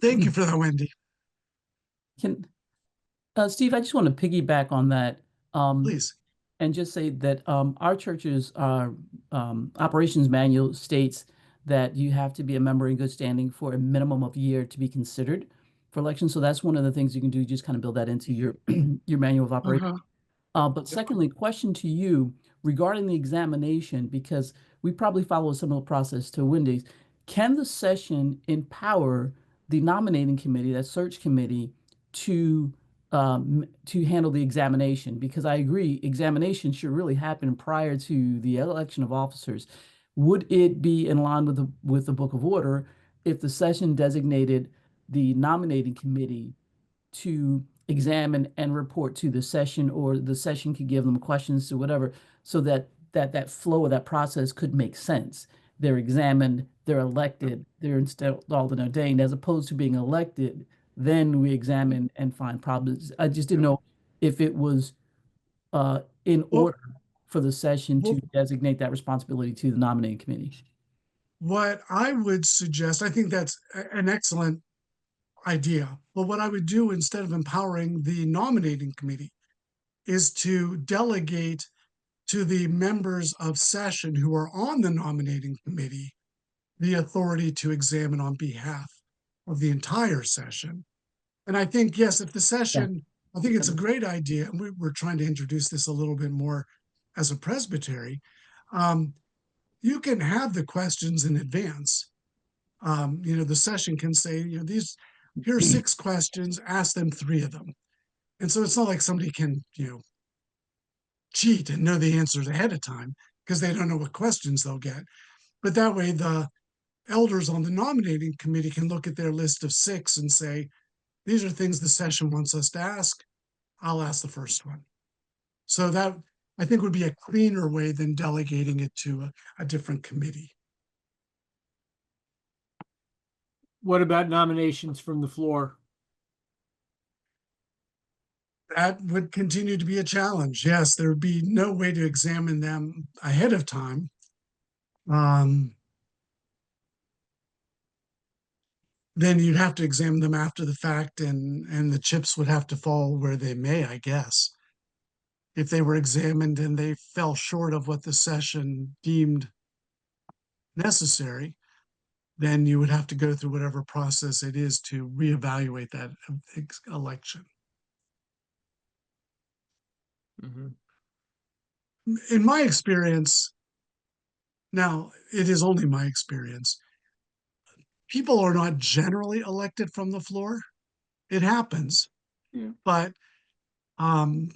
Thank you for that, Wendy. Can Steve, I just want to piggyback on that, Please. and just say that our church's operations manual states that you have to be a member in good standing for a minimum of a year to be considered for election. So that's one of the things you can do. Just kind of build that into your your manual of operation. Mm-hmm. But secondly, question to you regarding the examination, because we probably follow a similar process to Wendy's. Can the session empower the nominating committee, that search committee, to handle the examination? Because I agree, examination should really happen prior to the election of officers. Would it be in line with the Book of Order if the session designated the nominating committee to examine and report to the session, or the session could give them questions to whatever, so that flow of that process could make sense? They're examined, they're elected, they're installed and ordained, as opposed to being elected, then we examine and find problems. I just didn't know if it was in Well, order for the session well, to designate that responsibility to the nominating committee. what I would suggest, I think that's an excellent idea. But what I would do instead of empowering the nominating committee is to delegate to the members of session who are on the nominating committee the authority to examine on behalf of the entire session. And I think, yes, if the Yeah. session, I think it's a great idea. And we're trying to introduce this a little bit more as a presbytery. Um, you can have the questions in advance. The session can say, here are 6 questions, ask them 3 of them. And so it's not like somebody can, cheat and know the answers ahead of time because they don't know what questions they'll get. But that way, the elders on the nominating committee can look at their list of 6 and say, these are things the session wants us to ask. I'll ask the first one. So that, I think, would be a cleaner way than delegating it to a different committee. What about nominations from the floor? That would continue to be a challenge. Yes, there would be no way to examine them ahead of time. Then you'd have to examine them after the fact, and the chips would have to fall where they may, I guess. If they were examined and they fell short of what the session deemed necessary, then you would have to go through whatever process it is to reevaluate that election. Mm-hmm. In my experience, now it is only my experience, people are not generally elected from the floor. It happens, Yeah. but um,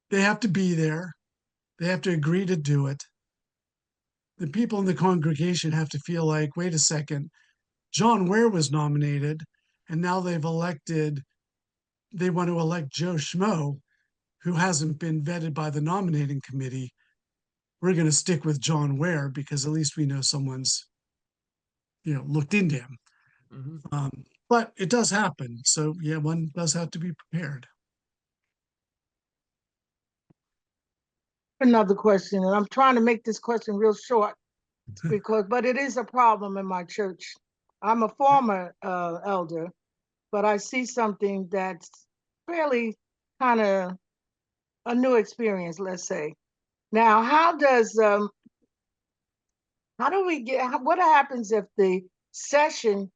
they have to be there. They have to agree to do it. The people in the congregation have to feel like, wait a second, John Ware was nominated, and now they want to elect Joe Schmo, who hasn't been vetted by the nominating committee. We're going to stick with John Ware because at least we know someone's, looked into him. But it does happen. So yeah, one does have to be prepared. Another question, and I'm trying to make this question real short but it is a problem in my church. I'm a former elder, but I see something that's fairly kind of a new experience, let's say. Now, how do we what happens if the session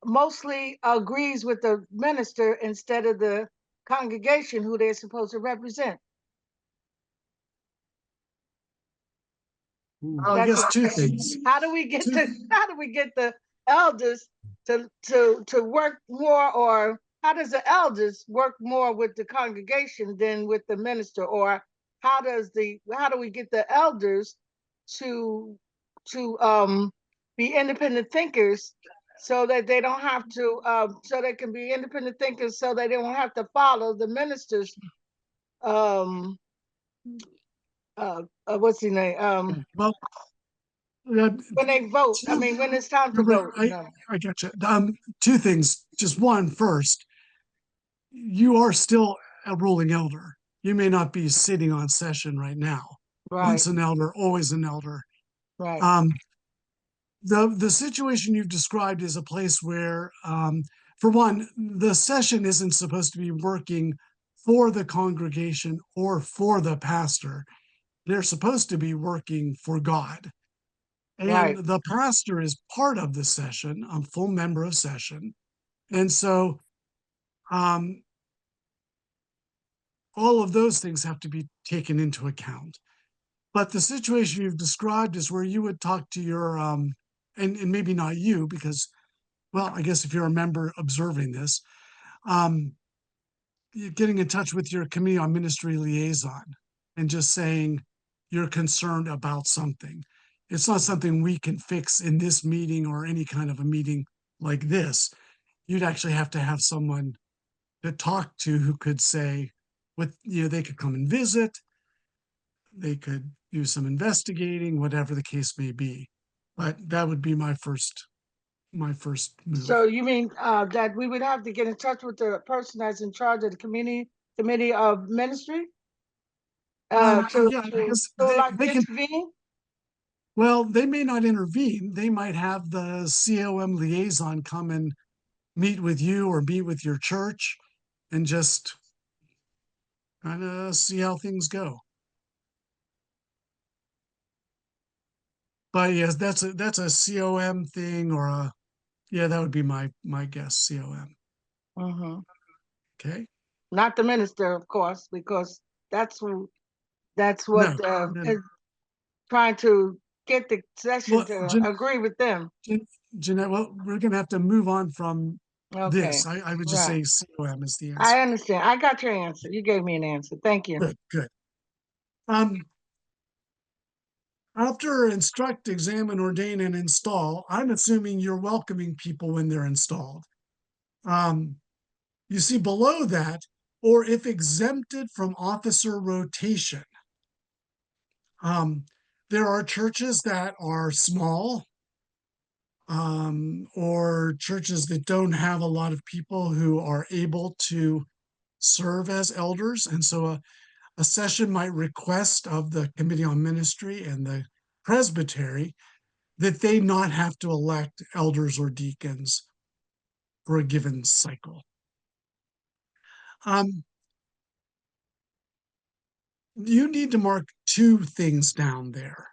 mostly agrees with the minister instead of the congregation who they're supposed to represent? I That's guess two things. how do we get Two, the elders to work more, or how does the elders work more with the congregation than with the minister, or how do we get the elders to be independent thinkers so that they don't have to so they can be independent thinkers so that they don't have to follow the minister's um what's his name well, uh, when they vote. I two, mean, when it's time to vote, you know. I get you. Two things. Just one first. You are still a ruling elder. You may not be sitting on session right now. Right, Once an elder, always an elder. right, Um, the situation you've described is a place where, for one, the session isn't supposed to be working for the congregation or for the pastor. They're supposed to be working for God. And right, the pastor is part of the session, a full member of session. And so um, all of those things have to be taken into account. But the situation you've described is where you would talk to your, and maybe not you, because, well, I guess if you're a member observing this, um, you're getting in touch with your committee on ministry liaison and just saying you're concerned about something. It's not something we can fix in this meeting or any kind of a meeting like this. You'd actually have to have someone to talk to who could say, they could come and visit, they could do some investigating, whatever the case may be. But that would be my first move. so you mean that we would have to get in touch with the person that's in charge of the committee of ministry Yeah, I guess to they, like they can. intervene? Well, they may not intervene. They might have the COM liaison come and meet with you or meet with your church and just kind of see how things go. But yes, that's a COM thing or that would be my guess, COM. Mm-hmm. Okay. Not the minister, of course, because that's who that's what No, no. is trying to get the session Well, to agree with them. Jeanette, well, we're going to have to move on from Okay, this. I would just right. say COM is the I answer. understand. I got your answer. You gave me an answer. Thank you. Good, good. After instruct, examine, ordain, and install, I'm assuming you're welcoming people when they're installed. You see below that, or if exempted from officer rotation. There are churches that are small, or churches that don't have a lot of people who are able to serve as elders. And so a session might request of the Committee on Ministry and the presbytery that they not have to elect elders or deacons for a given cycle. You need to mark two things down there.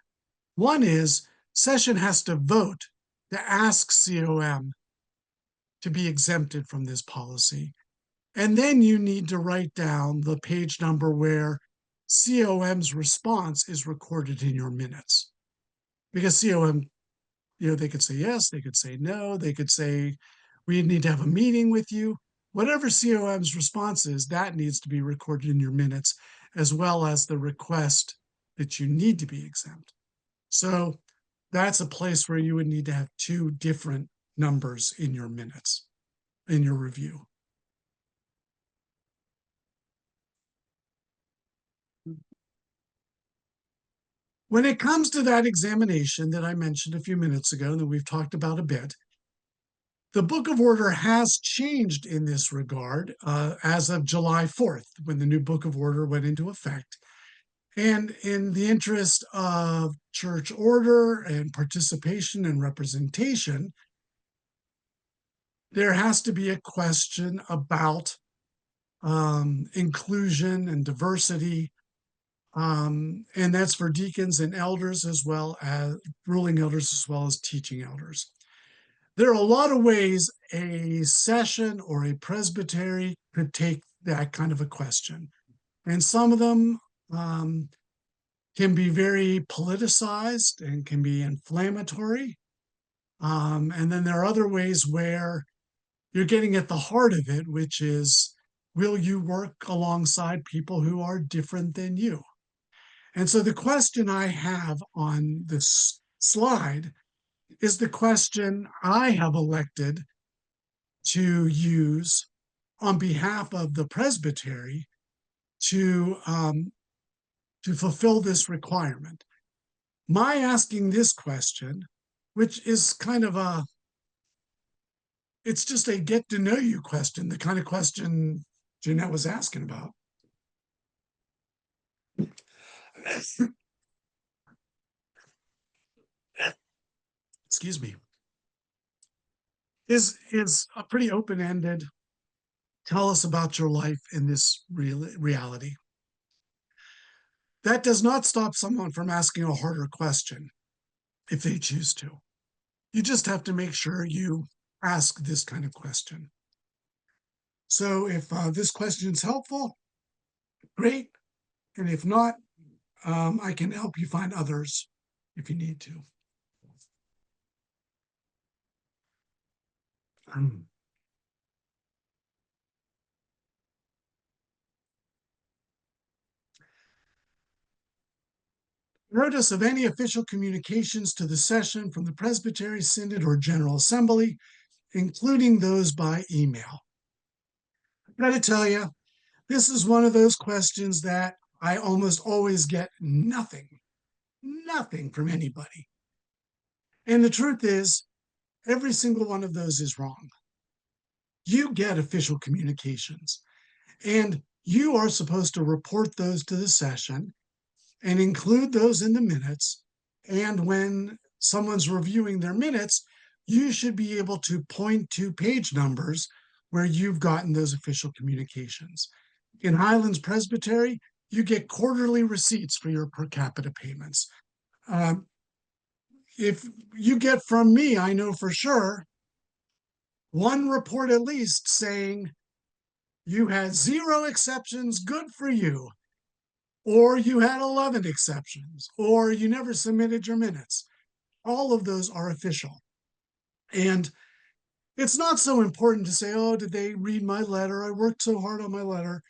One is session has to vote to ask COM to be exempted from this policy. And then you need to write down the page number where COM's response is recorded in your minutes. Because COM, they could say yes, they could say no, they could say, we need to have a meeting with you. Whatever COM's response is, that needs to be recorded in your minutes, as well as the request that you need to be exempt. So that's a place where you would need to have two different numbers in your minutes, in your review. When it comes to that examination that I mentioned a few minutes ago, that we've talked about a bit, the Book of Order has changed in this regard as of July 4th, when the new Book of Order went into effect. And in the interest of church order and participation and representation, there has to be a question about inclusion and diversity. And that's for deacons and elders, as well as ruling elders, as well as teaching elders. There are a lot of ways a session or a presbytery could take that kind of a question. And some of them can be very politicized and can be inflammatory. And then there are other ways where you're getting at the heart of it, which is, will you work alongside people who are different than you? And so the question I have on this slide is the question I have elected to use on behalf of the presbytery to fulfill this requirement. My asking this question, which is kind of it's just a get to know you question, the kind of question Jeanette was asking about. Excuse me. Is a pretty open-ended, tell us about your life in this reality. That does not stop someone from asking a harder question if they choose to. You just have to make sure you ask this kind of question. So if this question is helpful, great. And if not, I can help you find others if you need to. Notice of any official communications to the session from the Presbytery, Synod, or General Assembly, including those by email. I've got to tell you, this is one of those questions that I almost always get nothing from anybody. And the truth is, every single one of those is wrong. You get official communications, and you are supposed to report those to the session and include those in the minutes. And when someone's reviewing their minutes, you should be able to point to page numbers where you've gotten those official communications. In Highlands Presbytery, you get quarterly receipts for your per capita payments. If you get from me, I know for sure, one report at least saying you had 0 exceptions, good for you, or you had 11 exceptions, or you never submitted your minutes. All of those are official. And it's not so important to say, oh, did they read my letter? I worked so hard on my letter.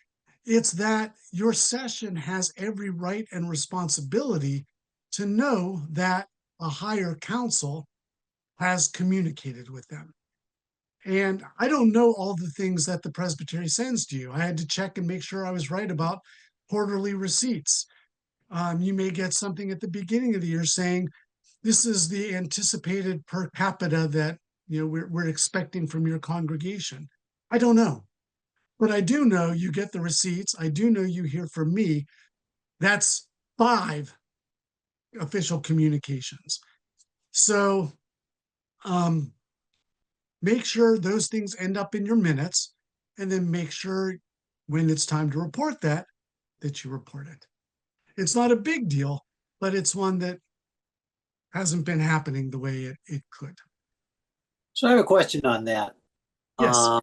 It's that your session has every right and responsibility to know that a higher council has communicated with them. And I don't know all the things that the presbytery sends to you. I had to check and make sure I was right about quarterly receipts. You may get something at the beginning of the year saying, this is the anticipated per capita that we're expecting from your congregation. I don't know. But I do know you get the receipts. I do know you hear from me. That's 5 official communications. So make sure those things end up in your minutes, and then make sure when it's time to report that you report it. It's not a big deal, but it's one that hasn't been happening the way it could. So I have a question on that. Yes.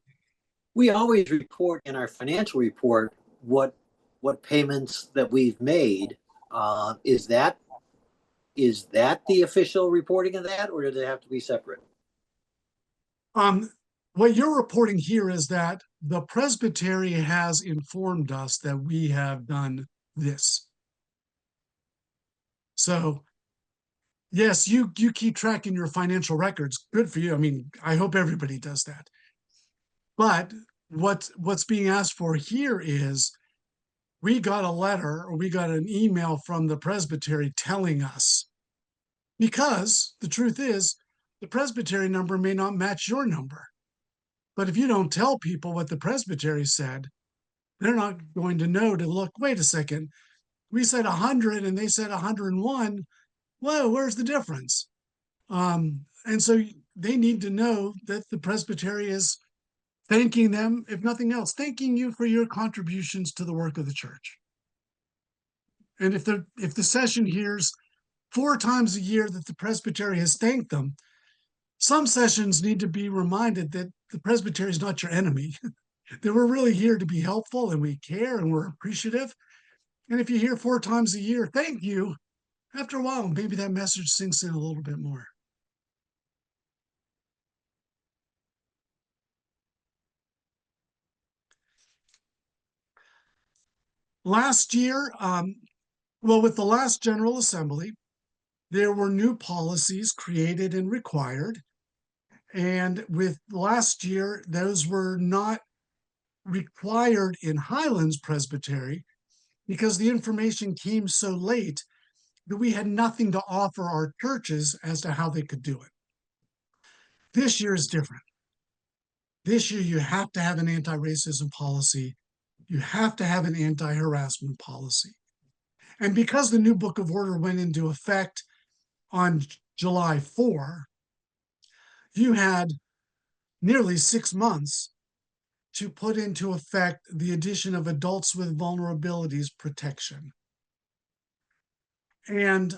We always report in our financial report what what payments that we've made. Is that the official reporting of that, or does it have to be separate? What you're reporting here is that the presbytery has informed us that we have done this. So yes, you keep tracking your financial records. Good for you. I mean, I hope everybody does that. But what's being asked for here is we got a letter or we got an email from the presbytery telling us, because the truth is the presbytery number may not match your number. But if you don't tell people what the presbytery said, they're not going to know to look, wait a second, we said 100 and they said 101. Whoa, where's the difference? And so they need to know that the presbytery is thanking them, if nothing else, thanking you for your contributions to the work of the church. And if the session hears 4 times a year that the presbytery has thanked them, some sessions need to be reminded that the presbytery is not your enemy, that we're really here to be helpful and we care and we're appreciative. And if you hear 4 times a year, thank you, after a while, maybe that message sinks in a little bit more. Last year, with the last General Assembly, there were new policies created and required. And with last year, those were not required in Highlands Presbytery because the information came so late that we had nothing to offer our churches as to how they could do it. This year is different. This year, you have to have an anti-racism policy. You have to have an anti-harassment policy. And because the new Book of Order went into effect on July 4, you had nearly 6 months to put into effect the addition of adults with vulnerabilities protection. And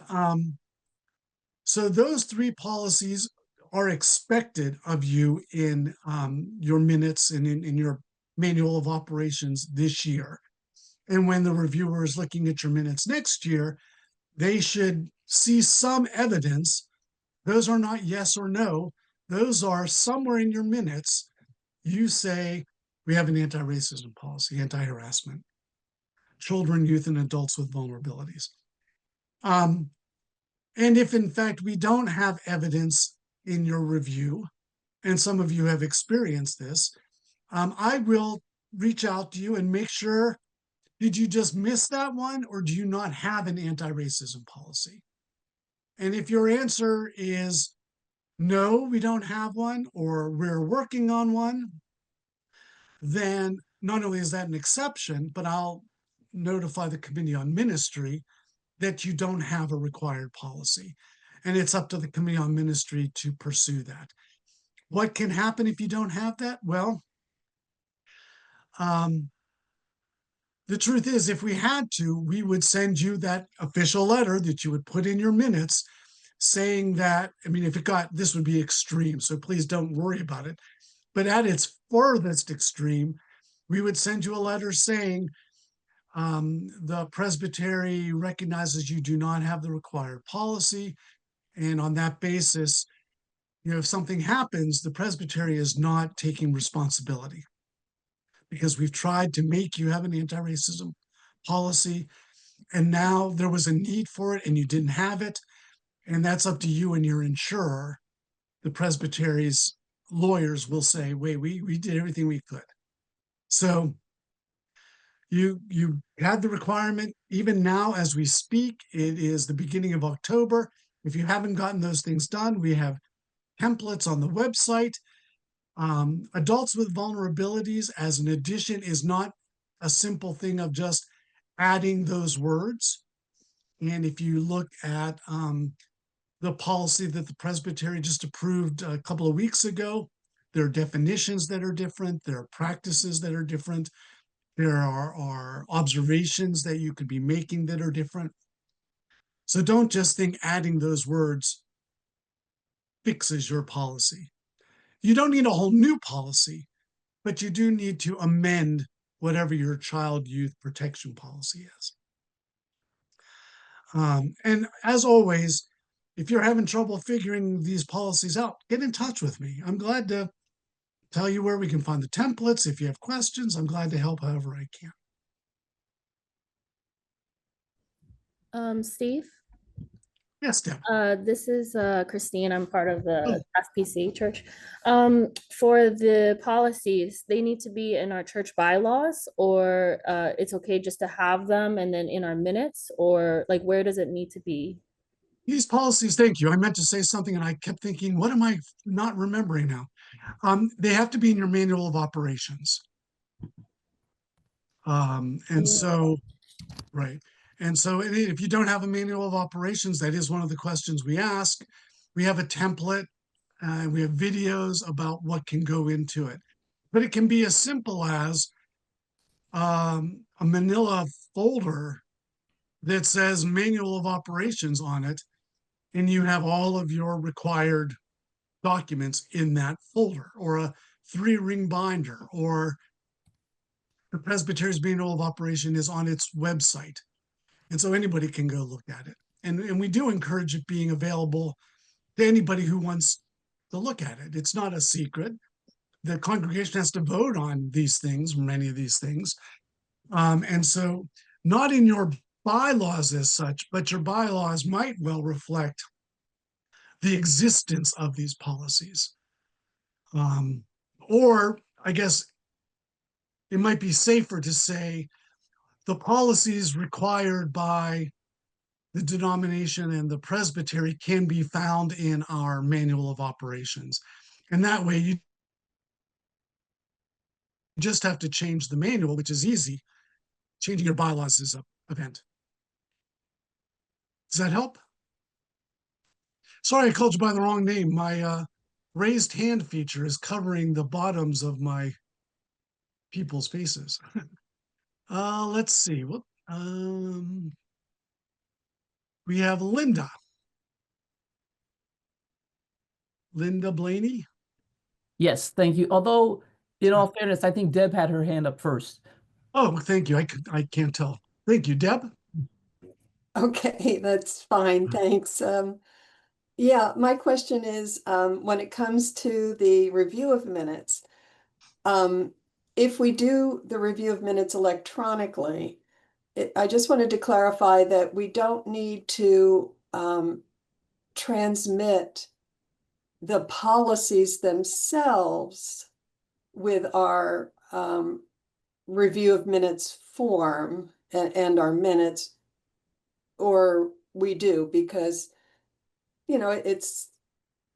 so those 3 policies are expected of you in your minutes and in your manual of operations this year. And when the reviewer is looking at your minutes next year, they should see some evidence. Those are not yes or no. Those are somewhere in your minutes. You say, we have an anti-racism policy, anti-harassment, children, youth, and adults with vulnerabilities. And if in fact we don't have evidence in your review, and some of you have experienced this, I will reach out to you and make sure, did you just miss that one, or do you not have an anti-racism policy? And if your answer is no, we don't have one, or we're working on one, then not only is that an exception, but I'll notify the Committee on Ministry that you don't have a required policy. And it's up to the Committee on Ministry to pursue that. What can happen if you don't have that? Well, the truth is, if we had to, we would send you that official letter that you would put in your minutes saying that, I mean, if it got, this would be extreme, so please don't worry about it. But at its furthest extreme, we would send you a letter saying, the presbytery recognizes you do not have the required policy. And on that basis, if something happens, the presbytery is not taking responsibility because we've tried to make you have an anti-racism policy. And now there was a need for it and you didn't have it. And that's up to you and your insurer. The presbytery's lawyers will say, wait, we did everything we could. So you had the requirement. Even now, as we speak, it is the beginning of October. If you haven't gotten those things done, we have templates on the website. Adults with vulnerabilities as an addition is not a simple thing of just adding those words. And if you look at the policy that the presbytery just approved a couple of weeks ago, there are definitions that are different. There are practices that are different. There are observations that you could be making that are different. So don't just think adding those words fixes your policy. You don't need a whole new policy, but you do need to amend whatever your child youth protection policy is. And as always, if you're having trouble figuring these policies out, get in touch with me. I'm glad to tell you where we can find the templates. If you have questions, I'm glad to help however I can. Steve, Yes, Deb. this is Christine. I'm part of the FPC church. For the policies, they need to be in our church bylaws, or it's okay just to have them and then in our minutes, or like where does it need to be? These policies, thank you. I meant to say something and I kept thinking, what am I not remembering now? They have to be in your manual of operations. And so, right. And so if you don't have a manual of operations, that is one of the questions we ask. We have a template, we have videos about what can go into it. But it can be as simple as a manila folder that says manual of operations on it, and you have all of your required documents in that folder, or a 3-ring binder, or the Presbytery's manual of operation is on its website. And so anybody can go look at it. And we do encourage it being available to anybody who wants to look at it. It's not a secret. The congregation has to vote on these things, many of these things. And so not in your bylaws as such, but your bylaws might well reflect the existence of these policies. Or I guess it might be safer to say the policies required by the denomination and the presbytery can be found in our manual of operations. And that way you just have to change the manual, which is easy. Changing your bylaws is an event. Does that help? Sorry, I called you by the wrong name. My raised hand feature is covering the bottoms of my people's faces. Let's see. What we have Linda. Linda Blaney. Yes, thank you. Although, in all fairness, I think Deb had her hand up first. Oh, thank you. I can't tell. Thank you, Deb. Okay, that's fine, thanks. Yeah, my question is, when it comes to the review of minutes, if we do the review of minutes electronically, I just wanted to clarify that we don't need to transmit the policies themselves with our review of minutes form and our minutes, or we do, because it's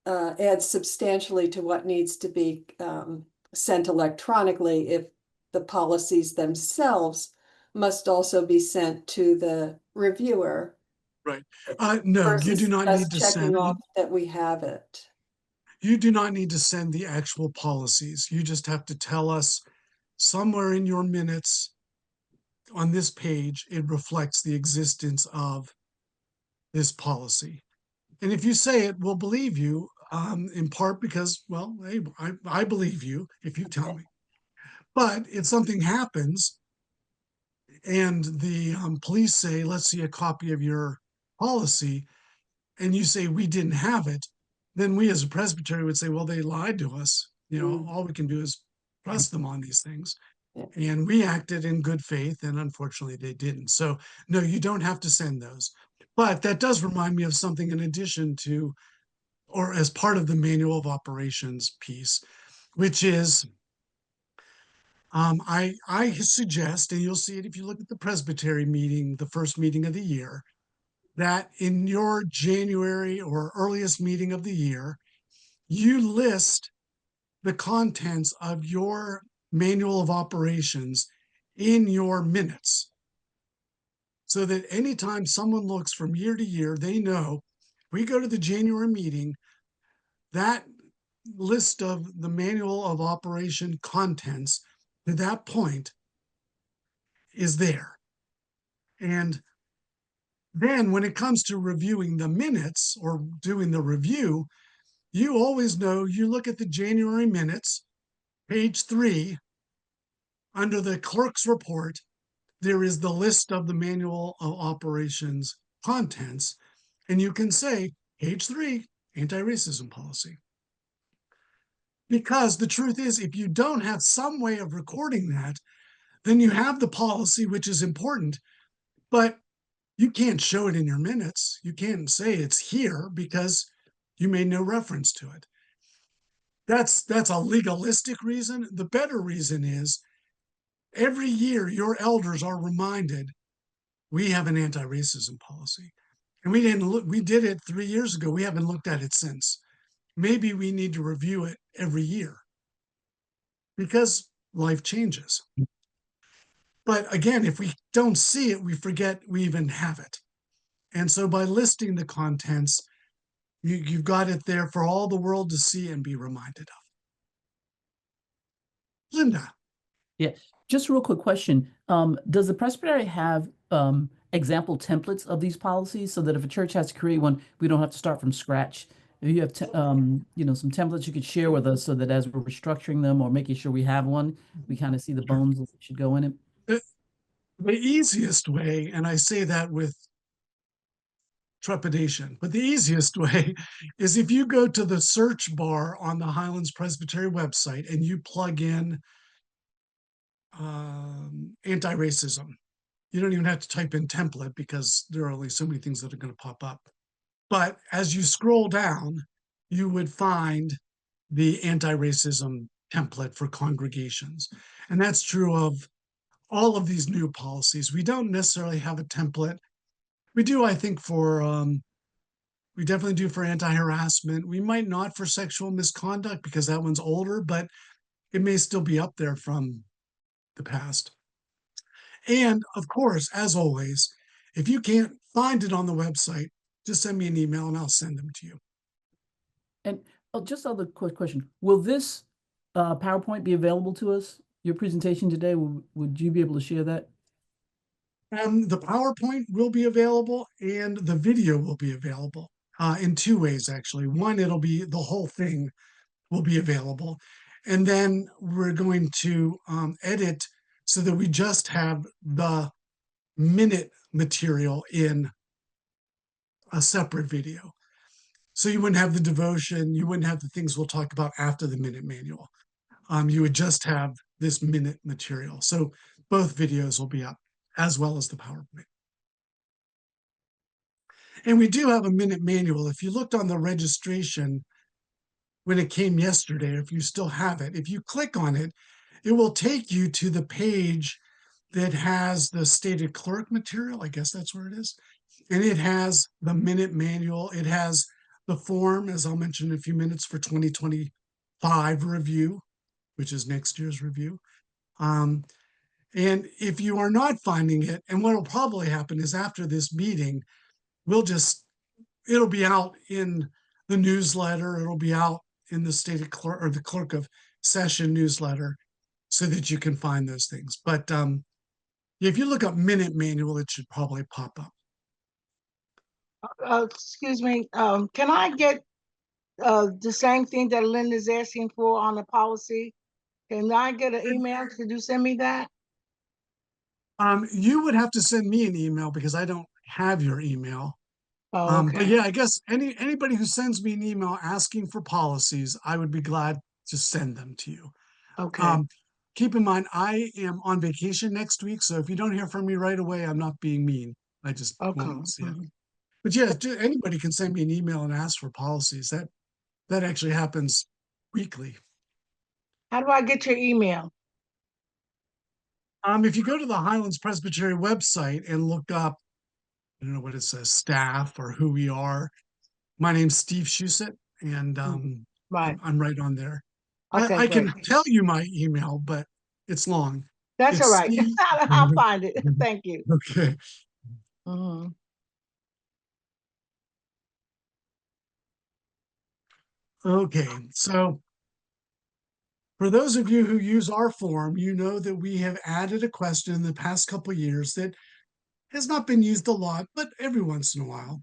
adds substantially to what needs to be sent electronically if the policies themselves must also be sent to the reviewer. Right. No, you do Versus not just need to checking send. off that we have it. You do not need to send the actual policies. You just have to tell us somewhere in your minutes on this page, it reflects the existence of this policy. And if you say it, we'll believe you, in part because, well, hey, I believe you if you tell me. But if something happens and the police say, let's see a copy of your policy, and you say we didn't have it, then we as a presbytery would say, well, they lied to us. All we can do is trust them on these things. And we acted in good faith, and unfortunately they didn't. So no, you don't have to send those. But that does remind me of something in addition to, or as part of the manual of operations piece, which is I suggest, and you'll see it if you look at the presbytery meeting, the first meeting of the year, that in your January or earliest meeting of the year, you list the contents of your manual of operations in your minutes, so that anytime someone looks from year to year, they know we go to the January meeting, that list of the manual of operation contents to that point is there. And then when it comes to reviewing the minutes or doing the review, you always know, you look at the January minutes, page 3 under the clerk's report, there is the list of the manual of operations contents, and you can say, page 3, anti-racism policy. Because the truth is, if you don't have some way of recording that, then you have the policy, which is important, but you can't show it in your minutes. You can't say it's here because you made no reference to it. That's a legalistic reason. The better reason is every year your elders are reminded we have an anti-racism policy. And we did it 3 years ago. We haven't looked at it since. Maybe we need to review it every year because life changes. But again, if we don't see it, we forget we even have it. And so by listing the contents, you've got it there for all the world to see and be reminded of. Linda. Yeah, just a real quick question. Does the presbytery have example templates of these policies so that if a church has to create one, we don't have to start from scratch? If you have some templates you could share with us so that as we're restructuring them or making sure we have one, we kind of see the bones that should go in it. The easiest way, and I say that with trepidation, but the easiest way is if you go to the search bar on the Highlands Presbytery website and you plug in anti-racism. You don't even have to type in template because there are only so many things that are going to pop up. But as you scroll down, you would find the anti-racism template for congregations. And that's true of all of these new policies. We don't necessarily have a template. We do, I think, we definitely do for anti-harassment. We might not for sexual misconduct because that one's older, but it may still be up there from the past. And of course, as always, if you can't find it on the website, just send me an email and I'll send them to you. And just another quick question. Will this PowerPoint be available to us? Your presentation today, would you be able to share that? The PowerPoint will be available and the video will be available in 2 ways, actually. One, it'll be the whole thing will be available. And then we're going to edit so that we just have the minute material in a separate video. So you wouldn't have the devotion, you wouldn't have the things we'll talk about after the minute manual. You would just have this minute material. So both videos will be up as well as the PowerPoint. And we do have a minute manual. If you looked on the registration when it came yesterday, if you still have it, if you click on it, it will take you to the page that has the stated clerk material. I guess that's where it is. And it has the minute manual. It has the form, as I'll mention in a few minutes, for 2025 review, which is next year's review. And if you are not finding it, and what will probably happen is after this meeting, it'll be out in the newsletter. It'll be out in the stated clerk or the clerk of session newsletter so that you can find those things. But if you look up minute manual, it should probably pop up. Excuse me, can I get the same thing that Linda's asking for on the policy? Can I get an email? Could you send me that? You would have to send me an email because I don't have your email. Oh, okay. But yeah, I guess anybody who sends me an email asking for policies, I would be glad to send them to you. Okay. Keep in mind, I am on vacation next week, so if you don't hear from me right away, I'm not being mean. I just Okay. won't see it. But yeah, anybody can send me an email and ask for policies. That actually happens weekly. How do I get your email? If you go to the Highlands Presbytery website and look up, I don't know what it says, staff or who we are. My name's Steve Shusett, and Right. I'm right on there. Okay, I great. can tell you my email, but it's long. That's all It's right. Steve. I'll find it. Thank you. Okay. Mhm. Okay. So for those of you who use our form, you know that we have added a question in the past couple of years that has not been used a lot, but every once in a while.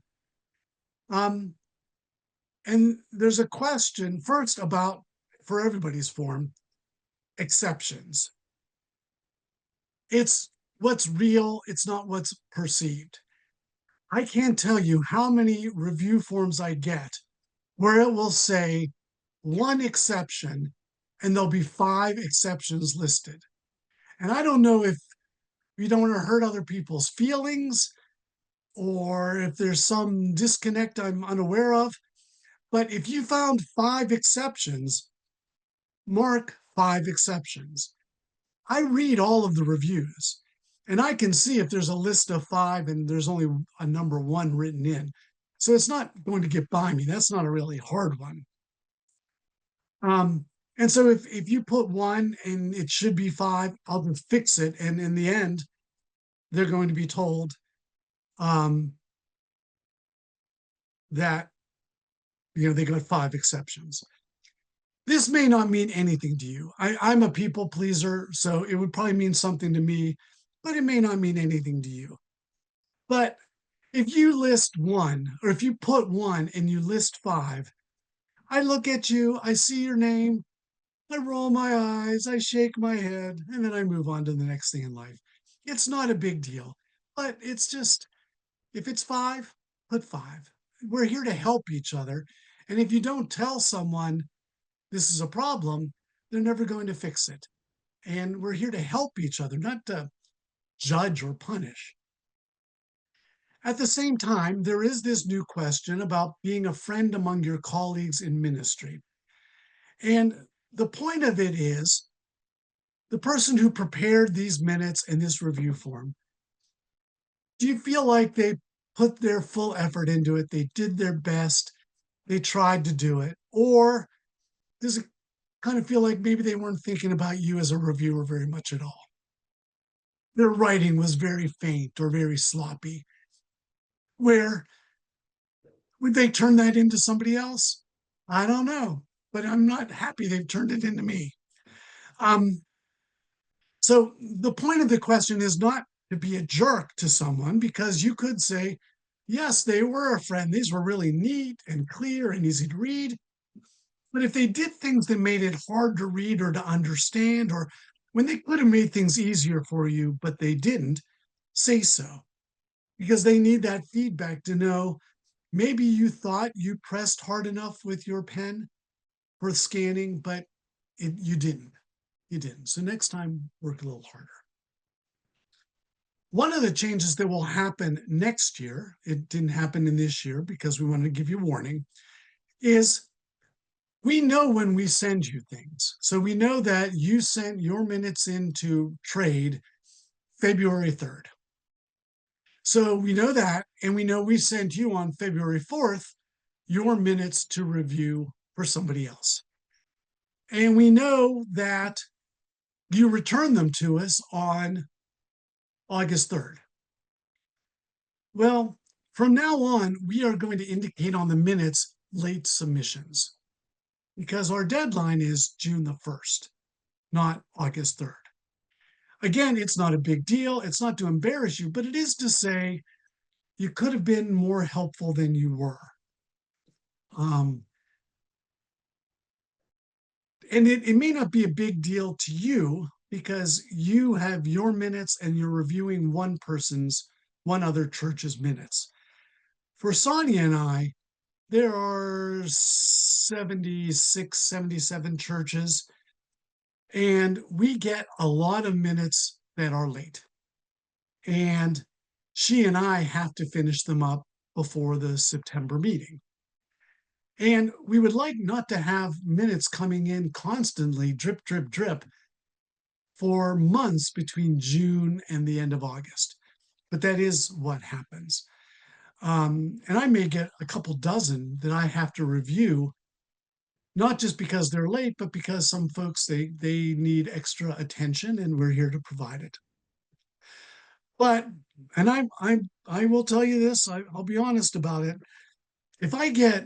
And there's a question first about, for everybody's form, exceptions. It's what's real, it's not what's perceived. I can't tell you how many review forms I get where it will say one exception and there'll be 5 exceptions listed. And I don't know if you don't want to hurt other people's feelings or if there's some disconnect I'm unaware of. But if you found 5 exceptions, mark 5 exceptions. I read all of the reviews and I can see if there's a list of 5 and there's only a number 1 written in. So it's not going to get by me. That's not a really hard one. And so if you put 1 and it should be 5, I'll just fix it. And in the end, they're going to be told that they got 5 exceptions. This may not mean anything to you. I'm a people pleaser, so it would probably mean something to me, but it may not mean anything to you. But if you list 1, or if you put 1 and you list 5, I look at you, I see your name, I roll my eyes, I shake my head, and then I move on to the next thing in life. It's not a big deal, but it's just, if it's 5, put 5. We're here to help each other. And if you don't tell someone this is a problem, they're never going to fix it. And we're here to help each other, not to judge or punish. At the same time, there is this new question about being a friend among your colleagues in ministry. And the point of it is the person who prepared these minutes and this review form, do you feel like they put their full effort into it? They did their best. They tried to do it. Or does it kind of feel like maybe they weren't thinking about you as a reviewer very much at all? Their writing was very faint or very sloppy. Where would they turn that into somebody else? I don't know, but I'm not happy they've turned it into me. So the point of the question is not to be a jerk to someone, because you could say, yes, they were a friend. These were really neat and clear and easy to read. But if they did things that made it hard to read or to understand, or when they could have made things easier for you, but they didn't, say so. Because they need that feedback to know maybe you thought you pressed hard enough with your pen for scanning, but you didn't. You didn't. So next time, work a little harder. One of the changes that will happen next year, it didn't happen in this year because we wanted to give you warning, is we know when we send you things. So we know that you sent your minutes into trade February 3rd. So we know that, and we know we sent you on February 4th your minutes to review for somebody else. And we know that you return them to us on August 3rd. Well, from now on, we are going to indicate on the minutes late submissions because our deadline is June the 1st, not August 3rd. Again, it's not a big deal. It's not to embarrass you, but it is to say you could have been more helpful than you were. And it may not be a big deal to you because you have your minutes and you're reviewing one other church's minutes. For Sonia and I, there are 76, 77 churches, and we get a lot of minutes that are late. And she and I have to finish them up before the September meeting. And we would like not to have minutes coming in constantly, drip, drip, drip, for months between June and the end of August. But that is what happens. And I may get a couple dozen that I have to review, not just because they're late, but because some folks, they need extra attention and we're here to provide it. But, and I will tell you this, I'll be honest about it. If I get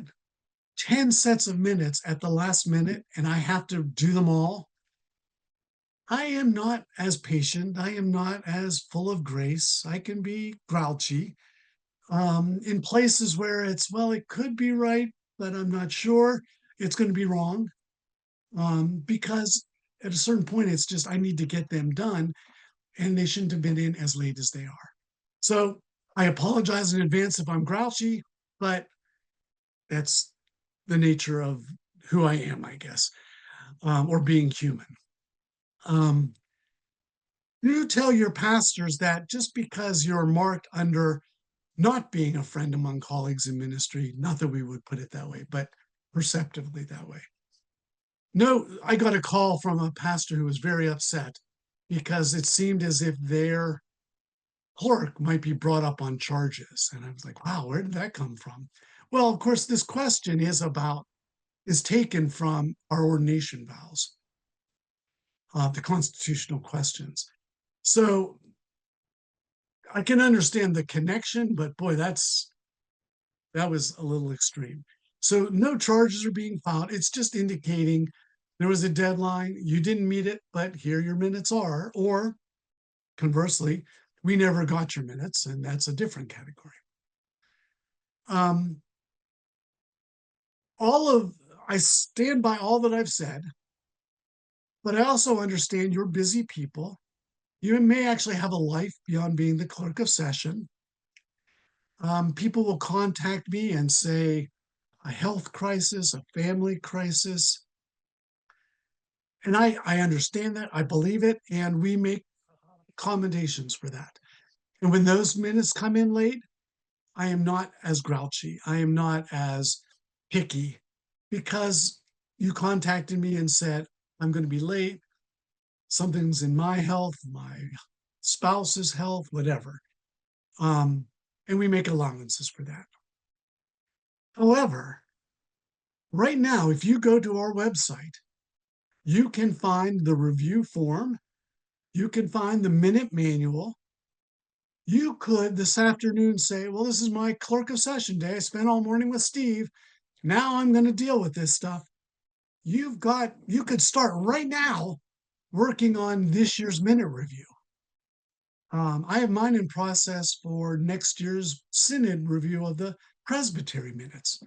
10 sets of minutes at the last minute and I have to do them all, I am not as patient. I am not as full of grace. I can be grouchy in places where it's, well, it could be right, but I'm not sure. It's going to be wrong because at a certain point, it's just I need to get them done. and they shouldn't have been in as late as they are. So I apologize in advance if I'm grouchy, but that's the nature of who I am, I guess, or being human. Do tell your pastors that just because you're marked under not being a friend among colleagues in ministry, not that we would put it that way, but perceptively that way. No, I got a call from a pastor who was very upset because it seemed as if their clerk might be brought up on charges. And I was like, wow, where did that come from? Well, of course, this question is taken from our ordination vows, the constitutional questions. So I can understand the connection, but boy, that was a little extreme. So no charges are being filed. It's just indicating there was a deadline, you didn't meet it, but here your minutes are. Or conversely, we never got your minutes, and that's a different category. Um, I stand by all that I've said, but I also understand you're busy people. You may actually have a life beyond being the clerk of session. People will contact me and say a health crisis, a family crisis. And I understand that, I believe it, and we make accommodations for that. And when those minutes come in late, I am not as grouchy. I am not as picky because you contacted me and said, I'm going to be late. Something's in my health, my spouse's health, whatever. And we make allowances for that. However, right now, if you go to our website, you can find the review form, you can find the minute manual. You could this afternoon say, well, this is my clerk of session day. I spent all morning with Steve. Now I'm going to deal with this stuff. You could start right now working on this year's minute review. I have mine in process for next year's synod review of the presbytery minutes.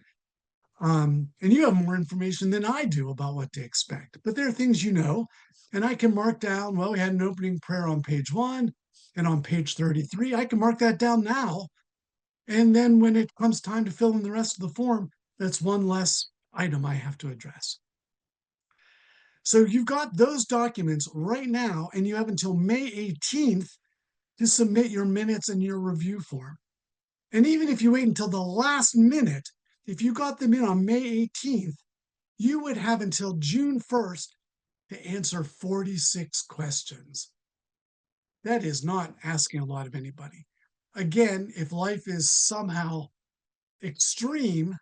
And you have more information than I do about what to expect, but there are things you know, and I can mark down, well, we had an opening prayer on page 1 and on page 33. I can mark that down now. And then when it comes time to fill in the rest of the form, that's one less item I have to address. So you've got those documents right now, and you have until May 18th to submit your minutes and your review form. And even if you wait until the last minute, if you got them in on May 18th, you would have until June 1st to answer 46 questions. That is not asking a lot of anybody. Again, if life is somehow extreme,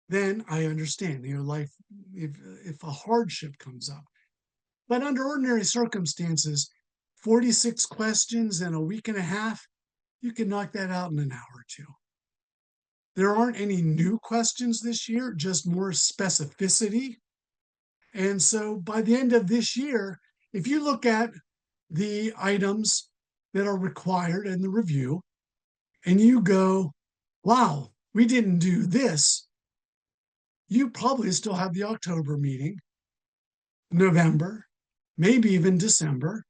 then I understand your life, if a hardship comes up. But under ordinary circumstances, 46 questions in a week and a half, you can knock that out in an hour or two. There aren't any new questions this year, just more specificity. And so by the end of this year, if you look at the items that are required in the review, and you go, wow, we didn't do this, you probably still have the October meeting, November, maybe even December,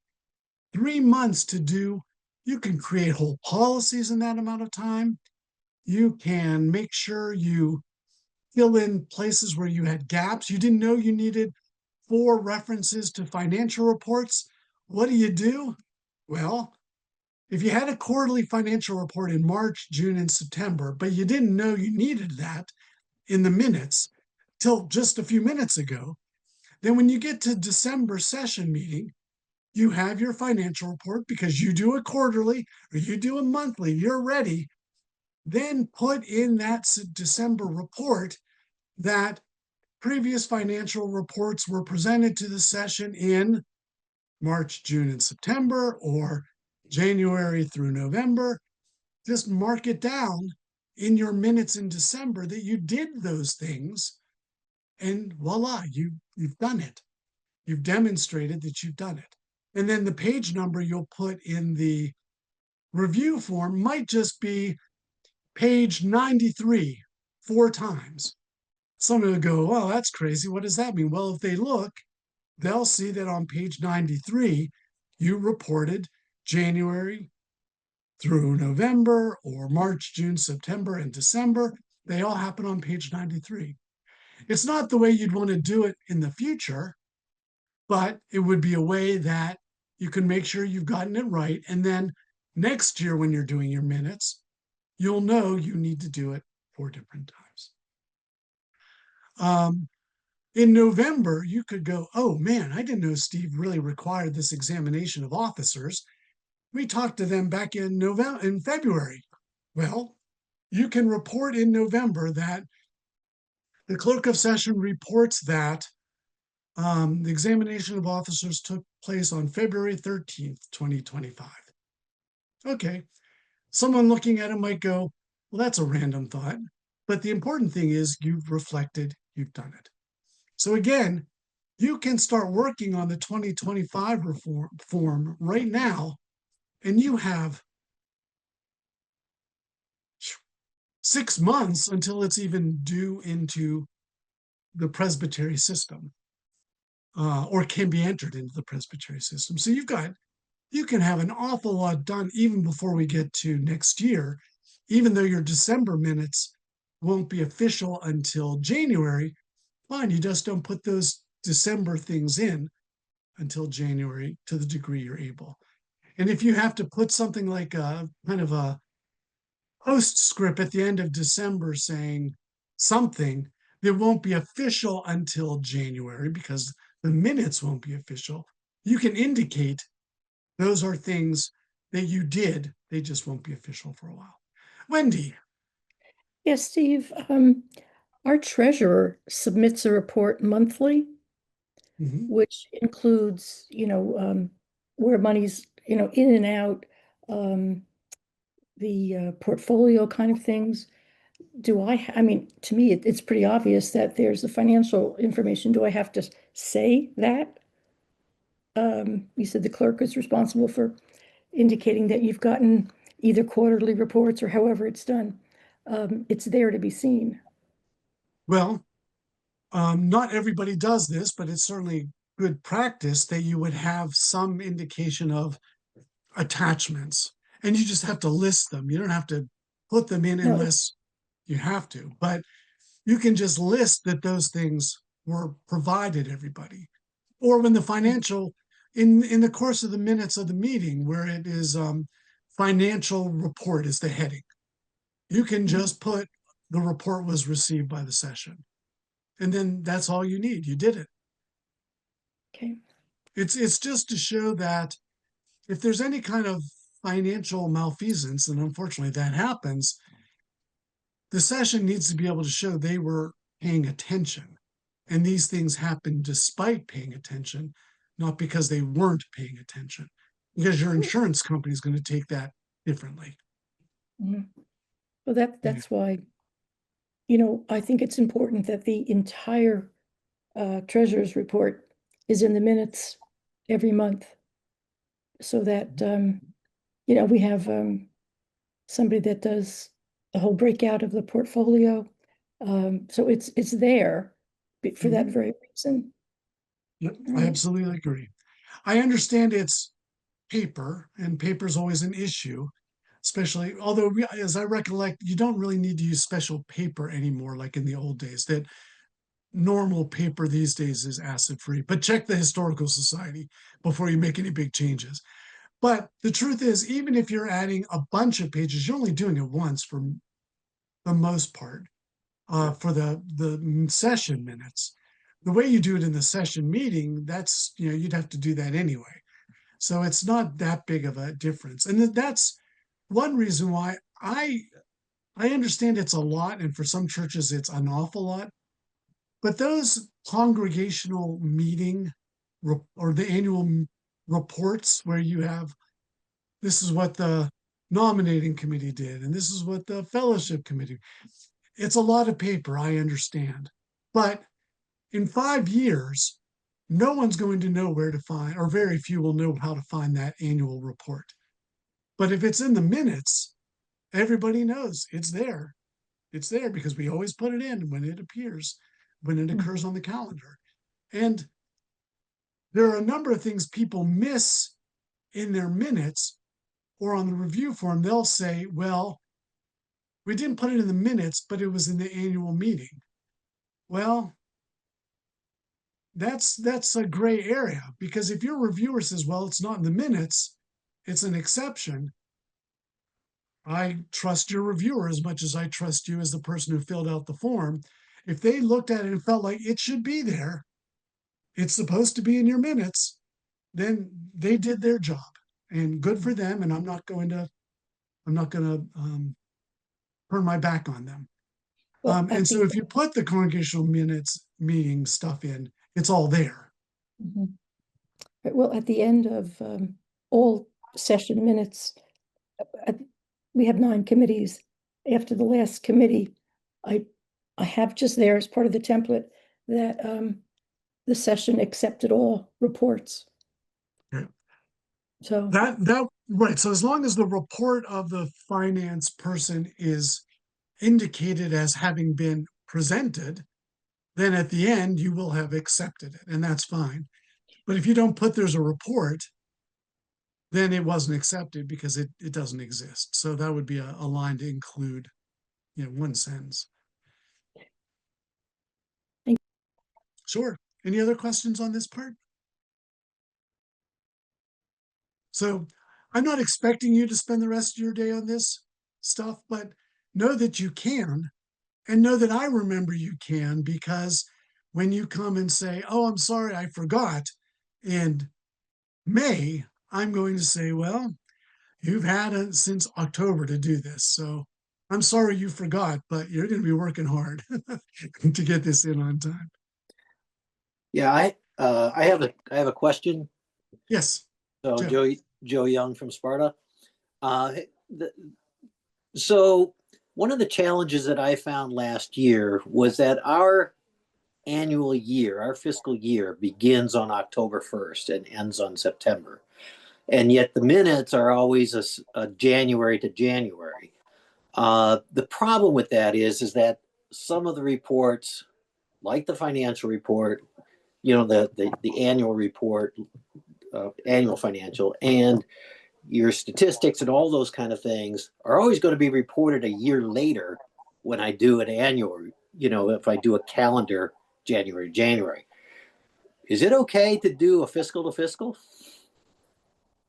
3 months to do. You can create whole policies in that amount of time. You can make sure you fill in places where you had gaps. You didn't know you needed 4 references to financial reports. What do? Well, if you had a quarterly financial report in March, June, and September, but you didn't know you needed that in the minutes till just a few minutes ago, then when you get to December session meeting, you have your financial report because you do a quarterly or you do a monthly, you're ready. Then put in that December report that previous financial reports were presented to the session in March, June, and September, or January through November. Just mark it down in your minutes in December that you did those things, and voila, you've done it. You've demonstrated that you've done it. And then the page number you'll put in the review form might just be page 93 4 times. Somebody will go, oh, that's crazy. What does that mean? Well, if they look, they'll see that on page 93, you reported January through November, or March, June, September, and December. They all happen on page 93. It's not the way you'd want to do it in the future, but it would be a way that you can make sure you've gotten it right. And then next year, when you're doing your minutes, you'll know you need to do it 4 different times. In November, you could go, oh man, I didn't know Steve really required this examination of officers. We talked to them back in February. Well, you can report in November that the clerk of session reports that the examination of officers took place on February 13th, 2025. Okay, someone looking at it might go, well, that's a random thought. But the important thing is you've reflected, you've done it. So again, you can start working on the 2025 form right now, and you have 6 months until it's even due into the presbytery system, or can be entered into the presbytery system. So you can have an awful lot done even before we get to next year, even though your December minutes won't be official until January. Fine, you just don't put those December things in until January to the degree you're able. And if you have to put something like a kind of a postscript at the end of December saying something that won't be official until January because the minutes won't be official, you can indicate those are things that you did. They just won't be official for a while. Wendy. Yes, Steve, our treasurer submits a report monthly, which includes, where money's, in and out, the portfolio kind of things. I mean, to me, it's pretty obvious that there's the financial information. Do I have to say that? You said the clerk is responsible for indicating that you've gotten either quarterly reports or however it's done. It's there to be seen. Well, not everybody does this, but it's certainly good practice that you would have some indication of attachments, and you just have to list them. You don't have to put them in No, unless you have to, but you can just list that those things were provided everybody. Or when the financial, in the course of the minutes of the meeting where it is financial report is the heading, you can just put the report was received by the session. And then that's all you need. You did it. Okay. It's just to show that if there's any kind of financial malfeasance, and unfortunately that happens, the session needs to be able to show they were paying attention. And these things happen despite paying attention, not because they weren't paying attention, because your insurance company is going to take that differently. Mhm. Well, that's why, I think it's important that the entire treasurer's report is in the minutes every month so that, we have somebody that does the whole breakout of the portfolio. So it's there for that very reason. Yep, All I right. absolutely agree. I understand it's paper, and paper is always an issue, especially, although as I recollect, you don't really need to use special paper anymore like in the old days. That normal paper these days is acid free, but check the Historical Society before you make any big changes. But the truth is, even if you're adding a bunch of pages, you're only doing it once for the most part, for the session minutes. The way you do it in the session meeting, that's, you'd have to do that anyway. So it's not that big of a difference. And that's one reason why I understand it's a lot, and for some churches it's an awful lot. But those congregational meeting or the annual reports where you have, this is what the nominating committee did, and this is what the fellowship committee, it's a lot of paper, I understand. But in 5 years, no one's going to know where to find, or very few will know how to find that annual report. But if it's in the minutes, everybody knows it's there. It's there because we always put it in when it appears, when it occurs on the calendar. And there are a number of things people miss in their minutes or on the review form, they'll say, well, we didn't put it in the minutes, but it was in the annual meeting. Well, that's a gray area, because if your reviewer says, well, it's not in the minutes, it's an exception. I trust your reviewer as much as I trust you as the person who filled out the form. If they looked at it and felt like it should be there, it's supposed to be in your minutes, then they did their job, and good for them. And I'm not going to turn my back on them. Well, And so if you put the congregational minutes meeting stuff in, it's all there. Mhm. Well, at the end of all session minutes, uh, we have 9 committees. After the last committee, I have just there as part of the template that the session accepted all reports. Okay. So That right. So as long as the report of the finance person is indicated as having been presented, then at the end you will have accepted it, and that's fine. But if you don't put there's a report, then it wasn't accepted because it doesn't exist. So that would be a line to include, one sentence. Thank- Sure. Any other questions on this part? So I'm not expecting you to spend the rest of your day on this stuff, but know that you can, and know that I remember you can, because when you come and say, oh, I'm sorry, I forgot, in May, I'm going to say, well, you've had it since October to do this. So I'm sorry you forgot, but you're going to be working hard to get this in on time. Yeah, I have a question. Yes. So Joe. Joe Young from Sparta. The, so one of the challenges that I found last year was that our fiscal year begins on October 1st and ends on September. And yet the minutes are always a January to January. The problem with that is that some of the reports, like the financial report, the annual report, annual financial, and your statistics and all those kind of things are always going to be reported a year later when I do an annual, if I do a calendar January. Is it okay to do a fiscal to fiscal?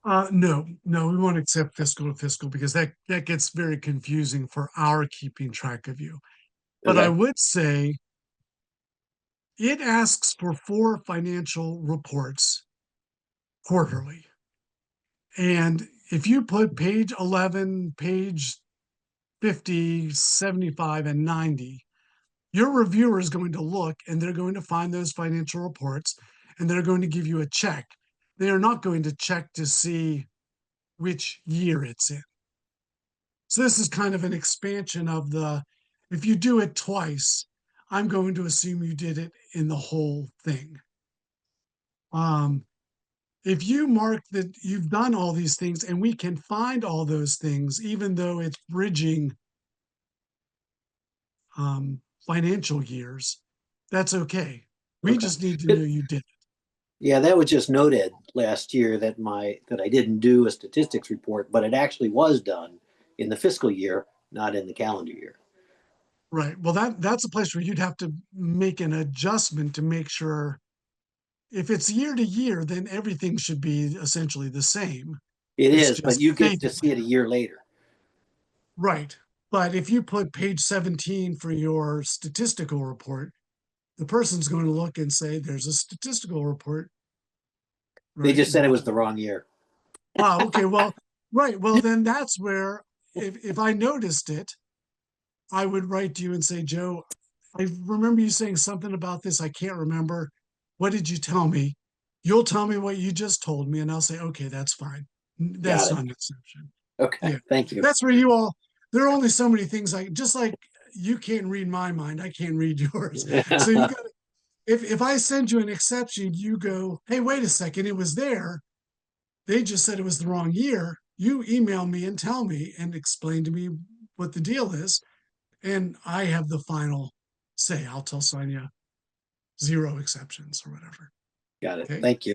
No, we won't accept fiscal to fiscal, because that gets very confusing for our keeping track of you. But I Okay. would say it asks for 4 financial reports quarterly. And if you put page 11, page 50, 75, and 90, your reviewer is going to look and they're going to find those financial reports and they're going to give you a check. They are not going to check to see which year it's in. So this is kind of an expansion of if you do it twice, I'm going to assume you did it in the whole thing. If you mark that you've done all these things and we can find all those things, even though it's bridging financial years, that's okay. We Okay. just need to know you did it. Yeah, that was just noted last year that I didn't do a statistics report, but it actually was done in the fiscal year, not in the calendar year. Right. Well, that's a place where you'd have to make an adjustment to make sure, if it's year to year, then everything should be essentially the same. It It's is, but just you get to stated see it a year later. right. But if you put page 17 for your statistical report, the person's going to look and say, there's a statistical report. They Right. just said it was the wrong year. Okay. Well, right. Well, then that's where, if I noticed it, I would write to you and say, Joe, I remember you saying something about this. I can't remember. What did you tell me? You'll tell me what you just told me, and I'll say, okay, that's fine. Got That's it. not an exception. Okay. Yeah. Thank you. That's where there are only so many things just like you can't read my mind, I can't read yours. So you got if I send you an exception, you go, hey, wait a second, it was there. They just said it was the wrong year. You email me and tell me and explain to me what the deal is. And I have the final say. I'll tell Sonia 0 exceptions or whatever. Got it. Okay. Thank you.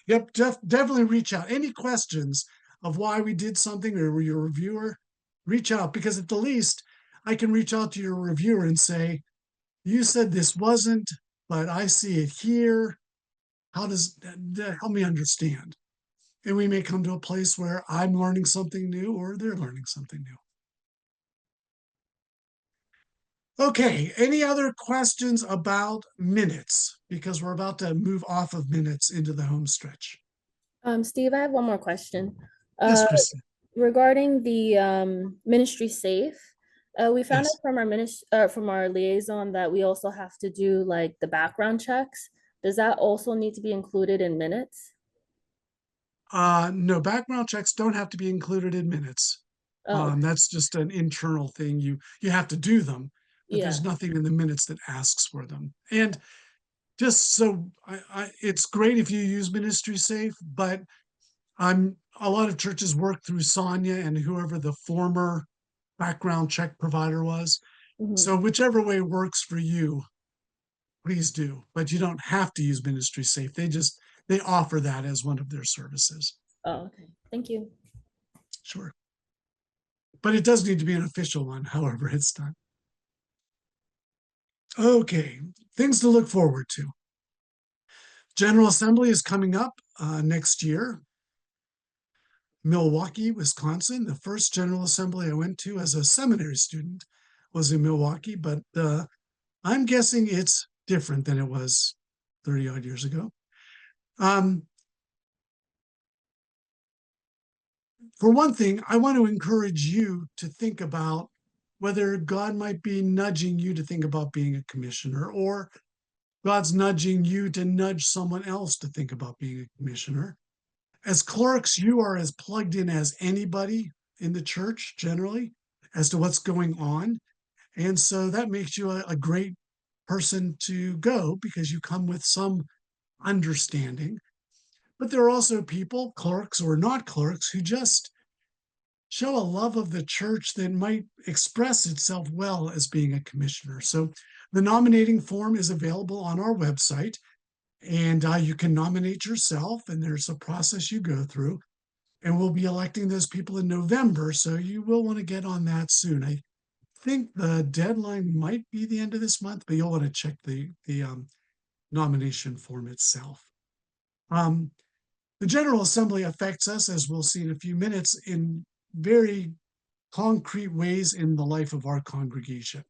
Yep, definitely reach out. Any questions of why we did something or your reviewer, reach out, because at the least I can reach out to your reviewer and say, you said this wasn't, but I see it here. How does that help me understand? And we may come to a place where I'm learning something new or they're learning something new. Okay, any other questions about minutes? Because we're about to move off of minutes into the home stretch. Steve, I have one more question. Yes, Uh, Kristen. regarding the ministry safe, we found Yes. out from from our liaison that we also have to do like the background checks. Does that also need to be included in minutes? No, background checks don't have to be included in minutes. Oh, okay. That's just an internal thing. You have to do them, but Yeah. there's nothing in the minutes that asks for them. And just so it's great if you use Ministry Safe, but a lot of churches work through Sonia and whoever the former background check provider was. Mhm. So whichever way works for you, please do. But you don't have to use Ministry Safe. They offer that as one of their services. Oh, okay. Thank you. Sure. But it does need to be an official one, however it's done. Okay, things to look forward to. General Assembly is coming up next year. Milwaukee, Wisconsin. The first General Assembly I went to as a seminary student was in Milwaukee, but I'm guessing it's different than it was 30 odd years ago. For one thing, I want to encourage you to think about whether God might be nudging you to think about being a commissioner, or God's nudging you to nudge someone else to think about being a commissioner. As clerks, you are as plugged in as anybody in the church generally as to what's going on. And so that makes you a great person to go because you come with some understanding. But there are also people, clerks or not clerks, who just show a love of the church that might express itself well as being a commissioner. So the nominating form is available on our website, and you can nominate yourself, and there's a process you go through. And we'll be electing those people in November, so you will want to get on that soon. I think the deadline might be the end of this month, but you'll want to check the nomination form itself. Um, the General Assembly affects us, as we'll see in a few minutes, in very concrete ways in the life of our congregation.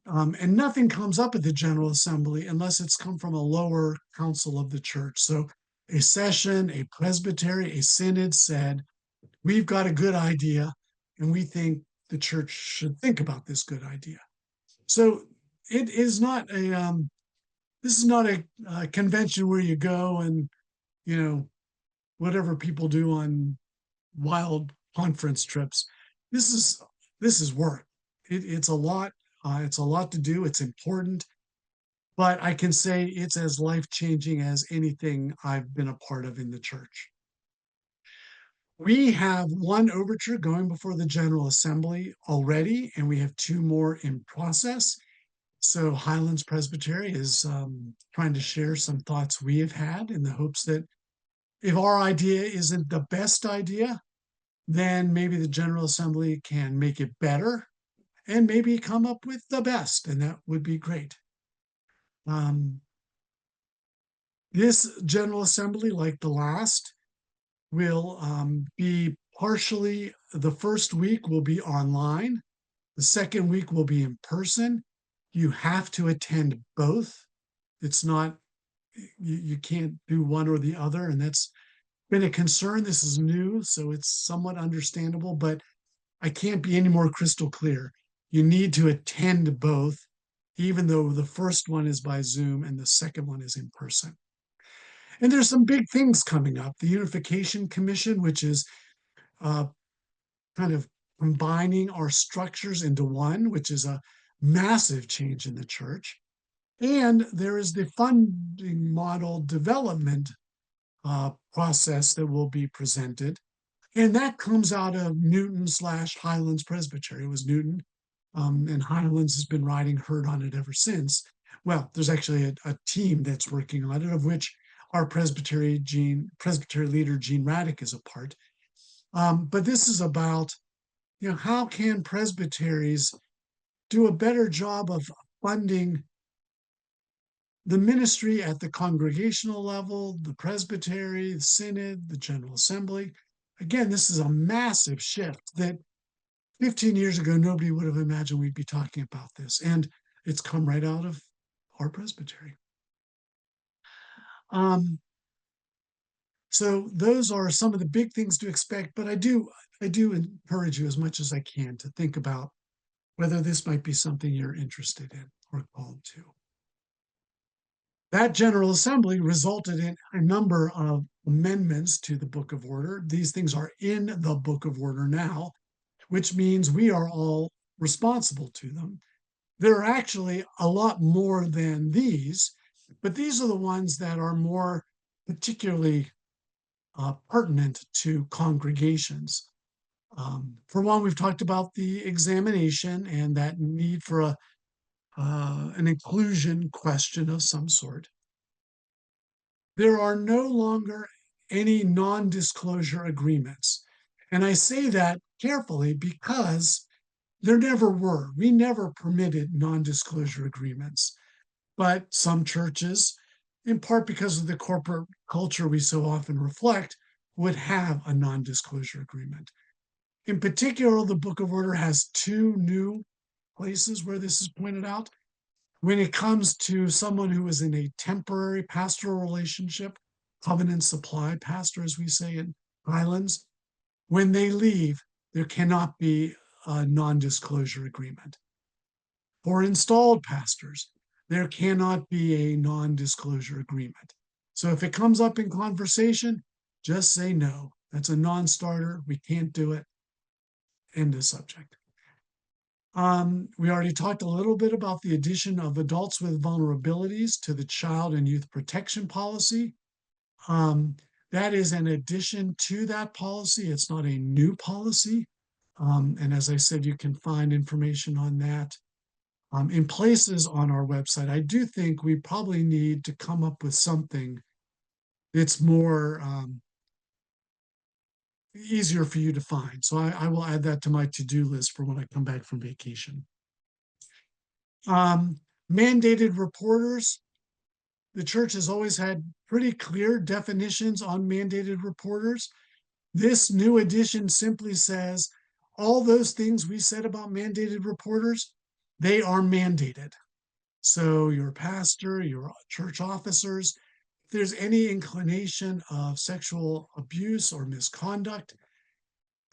And nothing comes up at the General Assembly unless it's come from a lower council of the church. So a session, a presbytery, a synod said, we've got a good idea, and we think the church should think about this good idea. So it is not this is not a convention where you go and, whatever people do on wild conference trips. This is this is work. It's a lot. It's a lot to do. It's important, but I can say it's as life-changing as anything I've been a part of in the church. We have one overture going before the General Assembly already, and we have two more in process. So Highlands Presbytery is trying to share some thoughts we have had in the hopes that if our idea isn't the best idea, then maybe the General Assembly can make it better and maybe come up with the best, and that would be great. This General Assembly, like the last, will be partially, the first week will be online, the second week will be in person. You have to attend both. It's not, you can't do one or the other, and that's been a concern. This is new, so it's somewhat understandable, but I can't be any more crystal clear. You need to attend both, even though the first one is by Zoom and the second one is in person. And there's some big things coming up. The Unification Commission, which is uh, kind of combining our structures into one, which is a massive change in the church. And there is the funding model development process that will be presented. And that comes out of Newton/Highlands Presbytery. It was Newton, and Highlands has been riding herd on it ever since. Well, there's actually a team that's working on it, of which our presbytery leader, Gene Raddick, is a part. But this is about, how can presbyteries do a better job of funding the ministry at the congregational level, the presbytery, the synod, the General Assembly. Again, this is a massive shift that 15 years ago, nobody would have imagined we'd be talking about this. And it's come right out of our presbytery. So those are some of the big things to expect, but I do encourage you as much as I can to think about whether this might be something you're interested in or called to. That General Assembly resulted in a number of amendments to the Book of Order. These things are in the Book of Order now, which means we are all responsible to them. There are actually a lot more than these, but these are the ones that are more particularly pertinent to congregations. For one, we've talked about the examination and that need for an inclusion question of some sort. There are no longer any non-disclosure agreements. And I say that carefully because there never were. We never permitted non-disclosure agreements. But some churches, in part because of the corporate culture we so often reflect, would have a non-disclosure agreement. In particular, the Book of Order has two new places where this is pointed out. When it comes to someone who is in a temporary pastoral relationship, covenant supply pastor, as we say in Highlands, when they leave, there cannot be a non-disclosure agreement. For installed pastors, there cannot be a non-disclosure agreement. So if it comes up in conversation, just say no. That's a non-starter. We can't do it. End of subject. We already talked a little bit about the addition of adults with vulnerabilities to the child and youth protection policy. That is an addition to that policy. It's not a new policy. And as I said, you can find information on that in places on our website. I do think we probably need to come up with something that's more easier for you to find. So I will add that to my to-do list for when I come back from vacation. Mandated reporters. The church has always had pretty clear definitions on mandated reporters. This new edition simply says all those things we said about mandated reporters, they are mandated. So your pastor, your church officers, if there's any inclination of sexual abuse or misconduct,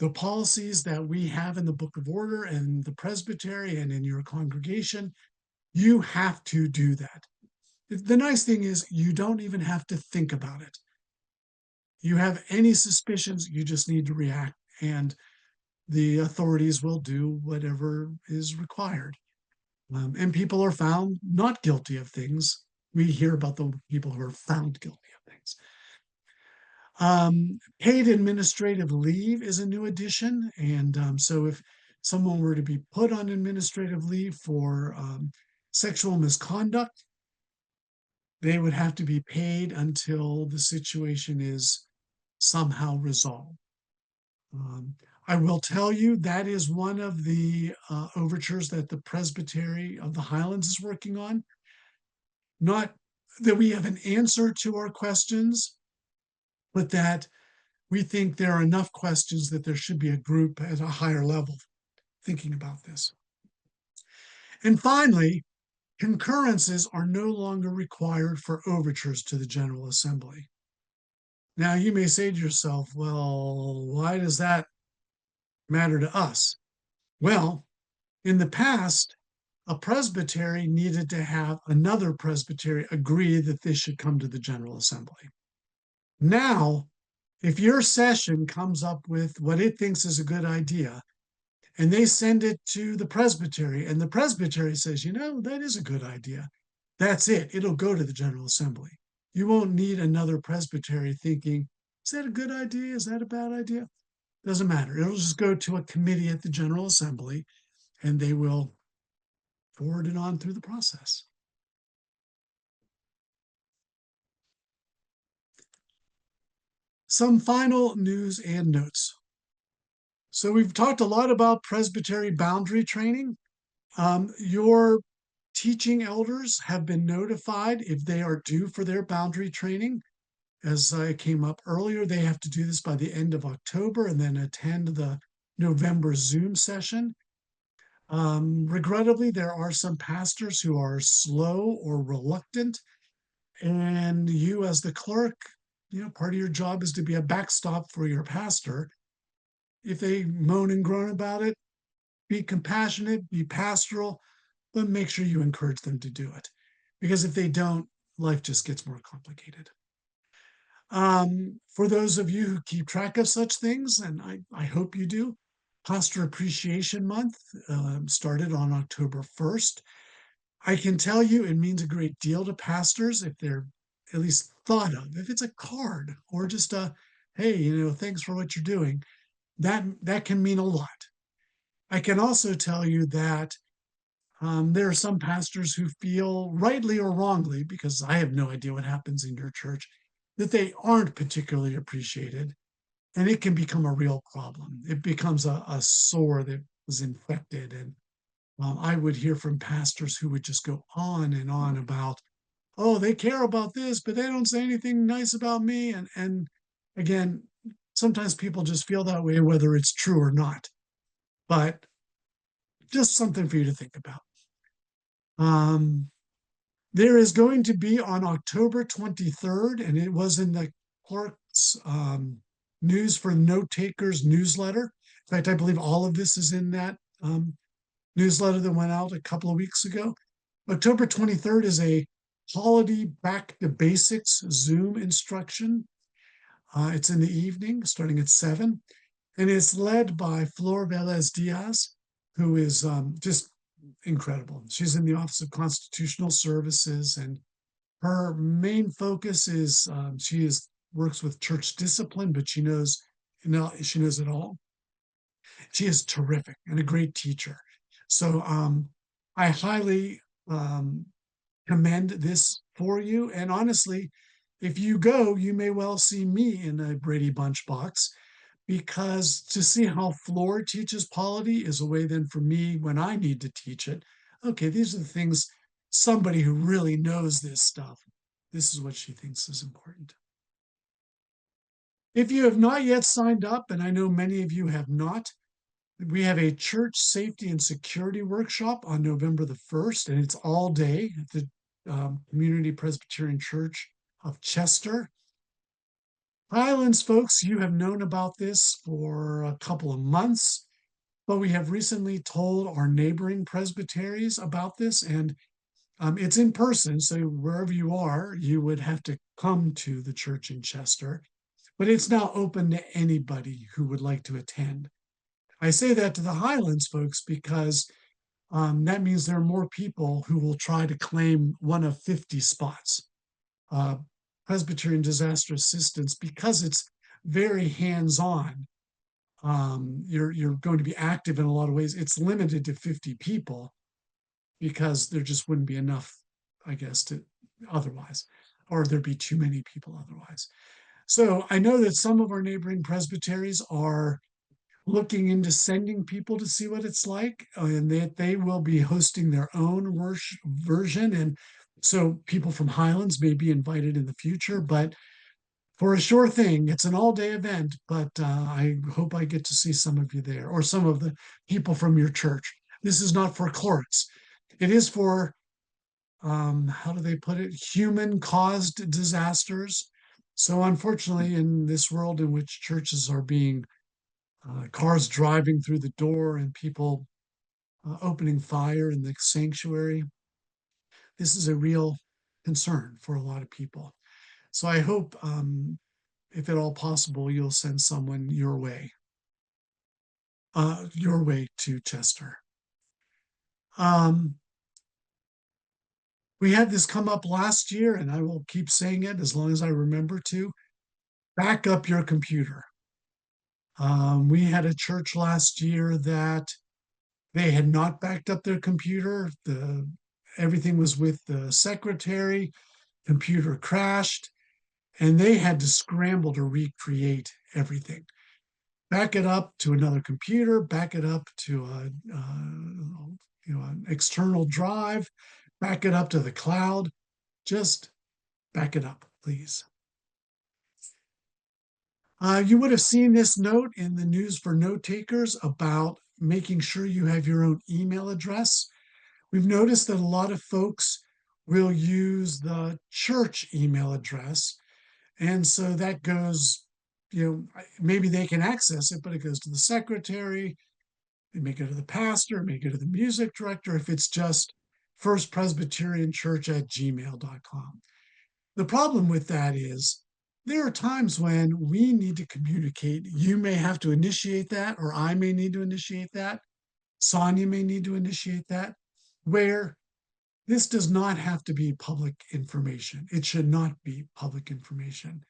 the policies that we have in the Book of Order and the presbytery and in your congregation, you have to do that. The nice thing is you don't even have to think about it. You have any suspicions, you just need to react, and the authorities will do whatever is required. And people are found not guilty of things. We hear about the people who are found guilty of things. Paid administrative leave is a new addition. And so if someone were to be put on administrative leave for sexual misconduct, they would have to be paid until the situation is somehow resolved. I will tell you that is one of the overtures that the Presbytery of the Highlands is working on. Not that we have an answer to our questions, but that we think there are enough questions that there should be a group at a higher level thinking about this. And finally, concurrences are no longer required for overtures to the General Assembly. Now, you may say to yourself, well, why does that matter to us? Well, in the past, a presbytery needed to have another presbytery agree that this should come to the General Assembly. Now, if your session comes up with what it thinks is a good idea, and they send it to the presbytery, and the presbytery says, that is a good idea, that's it. It'll go to the General Assembly. You won't need another presbytery thinking, is that a good idea? Is that a bad idea? Doesn't matter. It'll just go to a committee at the General Assembly, and they will forward it on through the process. Some final news and notes. So we've talked a lot about presbytery boundary training. Your teaching elders have been notified if they are due for their boundary training. As I came up earlier, they have to do this by the end of October and then attend the November Zoom session. Regrettably, there are some pastors who are slow or reluctant, and you, as the clerk, part of your job is to be a backstop for your pastor. If they moan and groan about it, be compassionate, be pastoral, but make sure you encourage them to do it. Because if they don't, life just gets more complicated. For those of you who keep track of such things, and I hope you do, Pastor Appreciation Month started on October 1st. I can tell you it means a great deal to pastors if they're at least thought of. If it's a card or just a, hey, thanks for what you're doing, that can mean a lot. I can also tell you that there are some pastors who feel, rightly or wrongly, because I have no idea what happens in your church, that they aren't particularly appreciated. And it can become a real problem. It becomes a sore that was infected. And I would hear from pastors who would just go on and on about, oh, they care about this, but they don't say anything nice about me. And again, sometimes people just feel that way, whether it's true or not. But just something for you to think about. There is going to be on October 23rd, and it was in the clerk's News for Note Takers newsletter. In fact, I believe all of this is in that newsletter that went out a couple of weeks ago. October 23rd is a Holiday Back to Basics Zoom instruction. It's in the evening, starting at 7, and it's led by Flor Velez Diaz, who is just incredible. She's in the Office of Constitutional Services, and her main focus is works with church discipline, but she knows it all. She is terrific and a great teacher. So I highly commend this for you. And honestly, if you go, you may well see me in a Brady Bunch box, because to see how Flor teaches polity is a way then for me, when I need to teach it, okay, these are the things, somebody who really knows this stuff, this is what she thinks is important. If you have not yet signed up, and I know many of you have not, we have a church safety and security workshop on November the 1st, and it's all day at the Community Presbyterian Church of Chester. Highlands folks, you have known about this for a couple of months, but we have recently told our neighboring presbyteries about this, and it's in person. So wherever you are, you would have to come to the church in Chester, but it's now open to anybody who would like to attend. I say that to the Highlands folks because that means there are more people who will try to claim one of 50 spots. Presbyterian Disaster Assistance, because it's very hands-on, you're going to be active in a lot of ways. It's limited to 50 people because there just wouldn't be enough, I guess, to otherwise, or there'd be too many people otherwise. So I know that some of our neighboring presbyteries are looking into sending people to see what it's like, and that they will be hosting their own version. And so people from Highlands may be invited in the future, but for a sure thing, it's an all-day event, but I hope I get to see some of you there, or some of the people from your church. This is not for clerks. It is for, how do they put it, human-caused disasters. So unfortunately, in this world in which churches are being cars driving through the door and people opening fire in the sanctuary, this is a real concern for a lot of people. So I hope, if at all possible, you'll send someone your way to Chester. We had this come up last year, and I will keep saying it as long as I remember to. Back up your computer. We had a church last year that they had not backed up their computer. Everything was with the secretary. Computer crashed, and they had to scramble to recreate everything. Back it up to another computer, back it up to an external drive, back it up to the cloud. Just back it up, please. You would have seen this note in the news for note takers about making sure you have your own email address. We've noticed that a lot of folks will use the church email address. And so that goes, maybe they can access it, but it goes to the secretary. It may go to the pastor, it may go to the music director if it's just firstpresbyterianchurch@gmail.com. The problem with that is there are times when we need to communicate. You may have to initiate that, or I may need to initiate that. Sonia may need to initiate that, where this does not have to be public information. It should not be public information.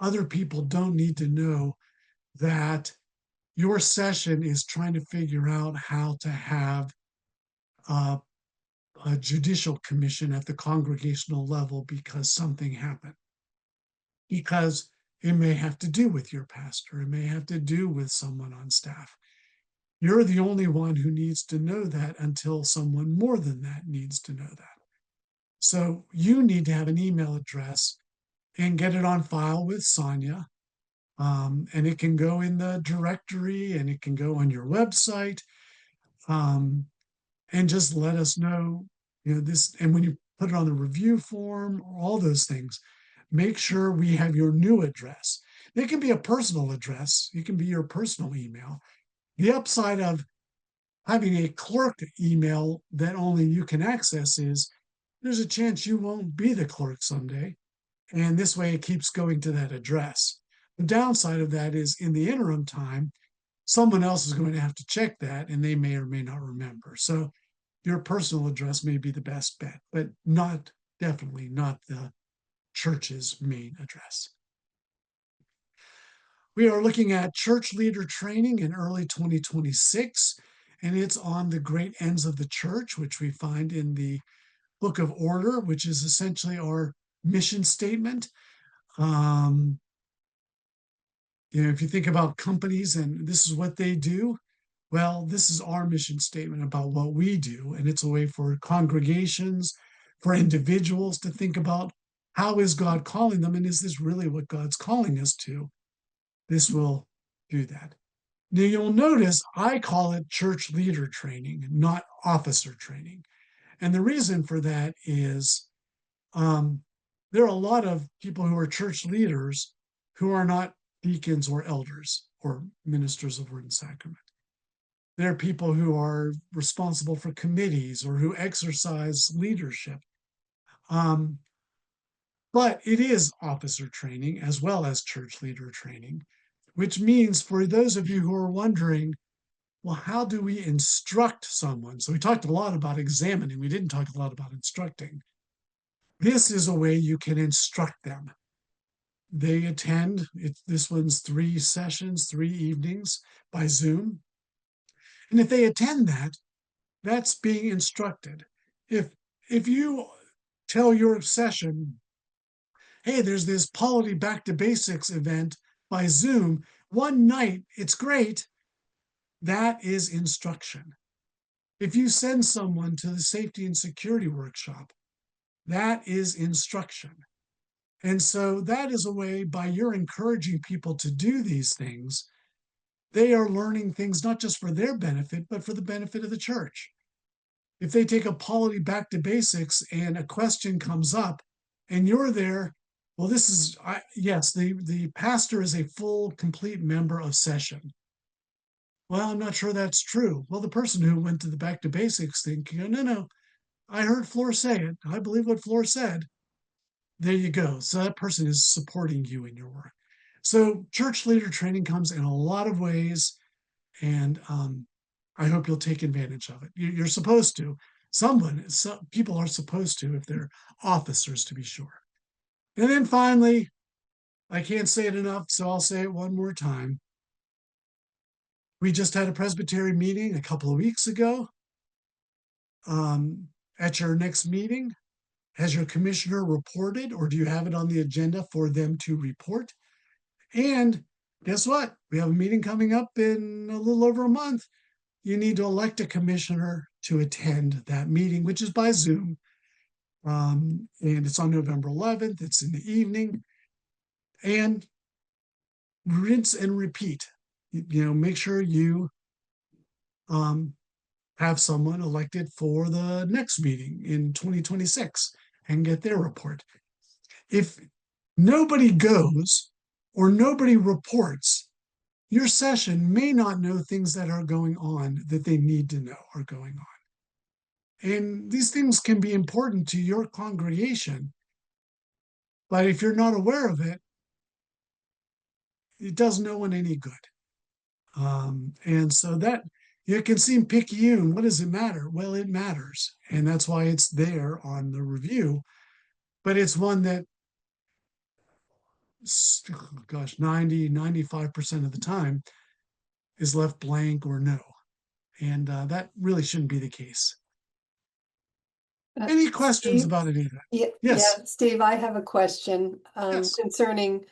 Other people don't need to know that your session is trying to figure out how to have a judicial commission at the congregational level because something happened. Because it may have to do with your pastor, it may have to do with someone on staff. You're the only one who needs to know that until someone more than that needs to know that. So you need to have an email address and get it on file with Sonia. And it can go in the directory and it can go on your website. And just let us know, this. And when you put it on the review form, all those things, make sure we have your new address. It can be a personal address. It can be your personal email. The upside of having a clerk email that only you can access is there's a chance you won't be the clerk someday. And this way it keeps going to that address. The downside of that is in the interim time, someone else is going to have to check that and they may or may not remember. So your personal address may be the best bet, but definitely not the church's main address. We are looking at church leader training in early 2026, and it's on the great ends of the church, which we find in the Book of Order, which is essentially our mission statement. If you think about companies and this is what they do, well, this is our mission statement about what we do. And it's a way for congregations, for individuals to think about how is God calling them? And is this really what God's calling us to? This will do that. Now you'll notice I call it church leader training, not officer training. And the reason for that is there are a lot of people who are church leaders who are not deacons or elders or ministers of word and sacrament. There are people who are responsible for committees or who exercise leadership. But it is officer training as well as church leader training, which means for those of you who are wondering, well, how do we instruct someone? So we talked a lot about examining. We didn't talk a lot about instructing. This is a way you can instruct them. They attend, this one's 3 sessions, 3 evenings by Zoom. And if they attend that, that's being instructed. If you tell your session, hey, there's this Polity Back to Basics event by Zoom, one night, it's great, that is instruction. If you send someone to the safety and security workshop, that is instruction. And so that is a way, by your encouraging people to do these things, they are learning things not just for their benefit, but for the benefit of the church. If they take a polity back to basics and a question comes up and you're there, well, this is, yes, the pastor is a full, complete member of session. Well, I'm not sure that's true. Well, the person who went to the back to basics thing can go, no, I heard Floor say it. I believe what Floor said. There you go. So that person is supporting you in your work. So church leader training comes in a lot of ways, and I hope you'll take advantage of it. You're supposed to. Some people are supposed to if they're officers, to be sure. And then finally, I can't say it enough, so I'll say it one more time. We just had a Presbytery meeting a couple of weeks ago. At your next meeting, Has your commissioner reported, or do you have it on the agenda for them to report? And guess what? We have a meeting coming up in a little over a month. You need to elect a commissioner to attend that meeting, which is by Zoom. And it's on November 11th. It's in the evening. And rinse and repeat. Make sure you have someone elected for the next meeting in 2026 and get their report. If nobody goes or nobody reports, your session may not know things that are going on that they need to know are going on. And these things can be important to your congregation. But if you're not aware of it, it does no one any good. And so that it can seem picayune. What does it matter? Well, it matters. And that's why it's there on the review. But it's one that, gosh, 95% of the time is left blank or no. And that really shouldn't be the case. Any questions Steve? about any of that? Yeah, Yes. yeah, Steve, I have a question Yes. concerning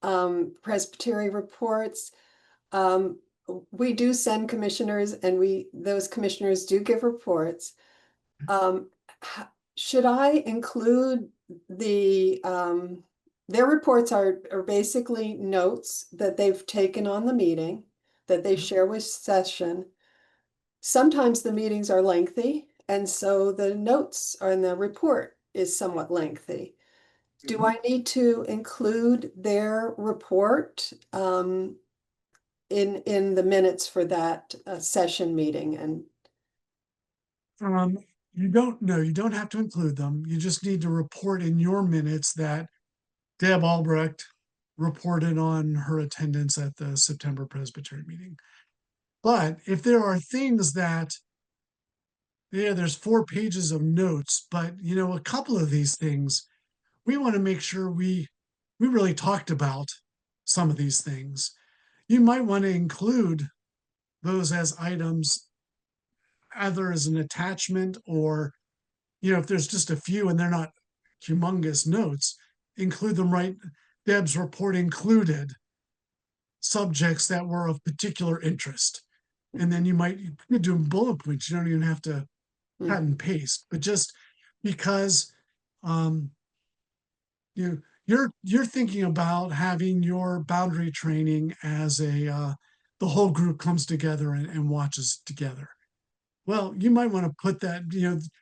presbytery reports. We do send commissioners, and those commissioners do give reports. Should I include their reports are basically notes that they've taken on the meeting that they share with session. Sometimes the meetings are lengthy, and so the notes on the report is somewhat lengthy. Do I need to include their report in the minutes for that session meeting? And You don't have to include them. You just need to report in your minutes that Deb Albrecht reported on her attendance at the September Presbytery meeting. But if there are things that, there's 4 pages of notes, but a couple of these things, we want to make sure we really talked about some of these things. You might want to include those as items, either as an attachment or, if there's just a few and they're not humongous notes, include them right. Deb's report included subjects that were of particular interest. And then you could do bullet points. You don't even have to cut and paste, but just because you're thinking about having your boundary training as the whole group comes together and watches together. Well, you might want to put that,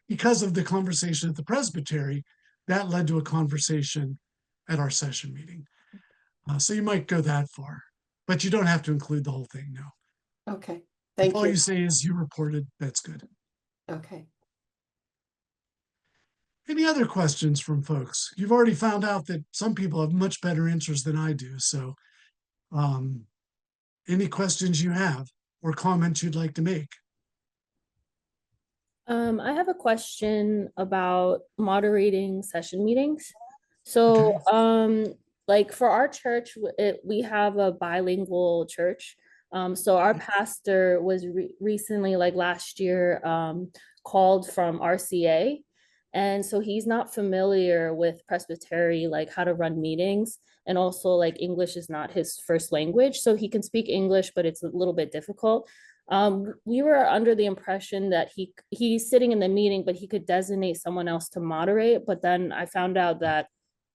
because of the conversation at the presbytery, that led to a conversation at our session meeting. So you might go that far, but you don't have to include the whole thing, no. okay, If all you say is you reported, that's good. Okay. Any other questions from folks? You've already found out that some people have much better answers than I do. So any questions you have or comments you'd like to make? I have a question about moderating session meetings. So, like for our church, we have a bilingual church. So our pastor was recently, like last year, called from RCA. And so he's not familiar with Presbytery, like how to run meetings. And also like English is not his first language. So he can speak English, but it's a little bit difficult. We were under the impression that he's sitting in the meeting, but he could designate someone else to moderate. But then I found out that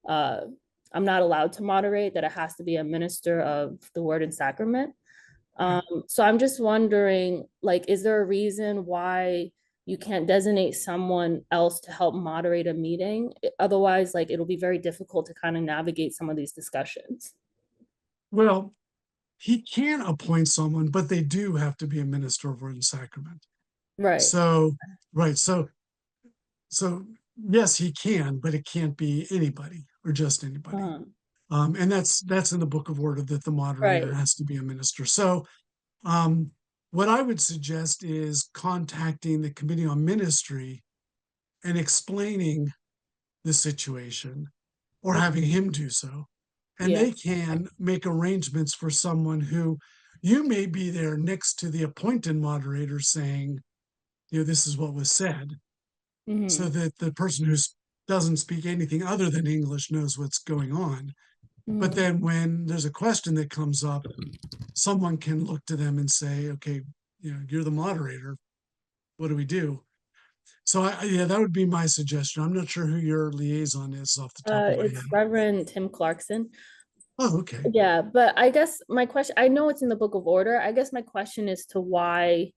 I'm not allowed to moderate, that it has to be a minister of the word and sacrament. So I'm just wondering, like, is there a reason why you can't designate someone else to help moderate a meeting? Otherwise, like, it'll be very difficult to kind of navigate some of these discussions. Well, he can appoint someone, but they do have to be a minister of word and sacrament. Right. So, right. So yes, he can, but it can't be anybody or just anybody. And that's in the book of order, that the moderator has to be a minister. So what I would suggest is contacting the Committee on Ministry and explaining the situation, or having him do so. And they can make arrangements for someone who, you may be there next to the appointed moderator saying, this is what was said. So that the person who's doesn't speak anything other than English knows what's going on. But Mm. then when there's a question that comes up, someone can look to them and say, okay, you're the moderator. What do we do? So yeah, that would be my suggestion. I'm not sure who your liaison is off the top of my head. It's Reverend Tim Clarkson. Oh, okay. Yeah, but I guess my question, I know it's in the Book of Order. I guess my question is to why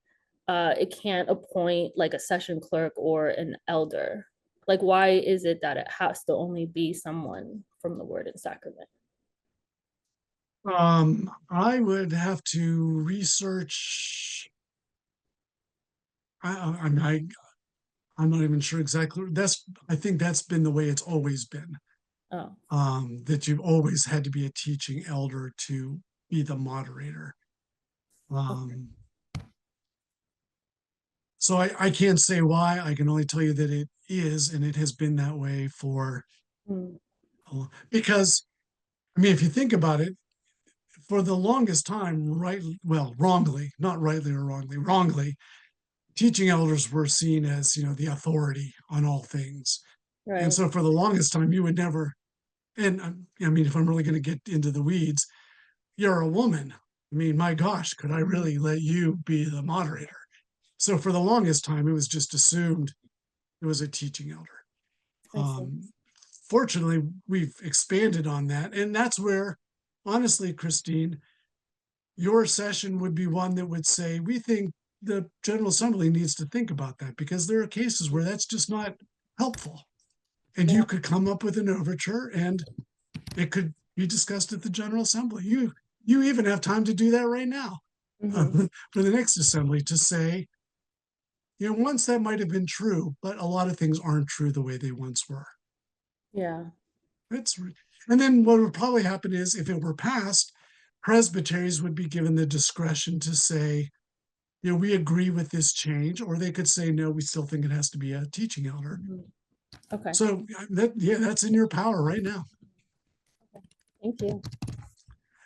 it can't appoint like a session clerk or an elder. Like, why is it that it has to only be someone from the Word and Sacrament? I would have to research. I'm not even sure exactly. I think that's been the way it's always been. Oh, That you've always had to be a teaching elder to be the moderator. Um, so I can't say why. I can only tell you that it is, and it has been that way for, mm, because, I mean, if you think about it, for the longest time, wrongly, not rightly or wrongly, teaching elders were seen as, the authority on all things. And right. so for the longest time, you would never, and I mean, if I'm really going to get into the weeds, you're a woman. I mean, my gosh, could I really let you be the moderator? So for the longest time, it was just assumed it was a teaching elder. I see. Fortunately, we've expanded on that. And that's where, honestly, Christine, your session would be one that would say, we think the General Assembly needs to think about that, because there are cases where that's just not helpful. And Yeah. you could come up with an overture and it could be discussed at the General Assembly. You even have time to do that right now Mhm. for the next assembly, to say, once that might have been true, but a lot of things aren't true the way they once were. Yeah. That's and then what would probably happen is, if it were passed, presbyteries would be given the discretion to say, we agree with this change, or they could say, no, we still think it has to be a teaching elder. Mhm. Okay. So that's in your power right now. Thank you.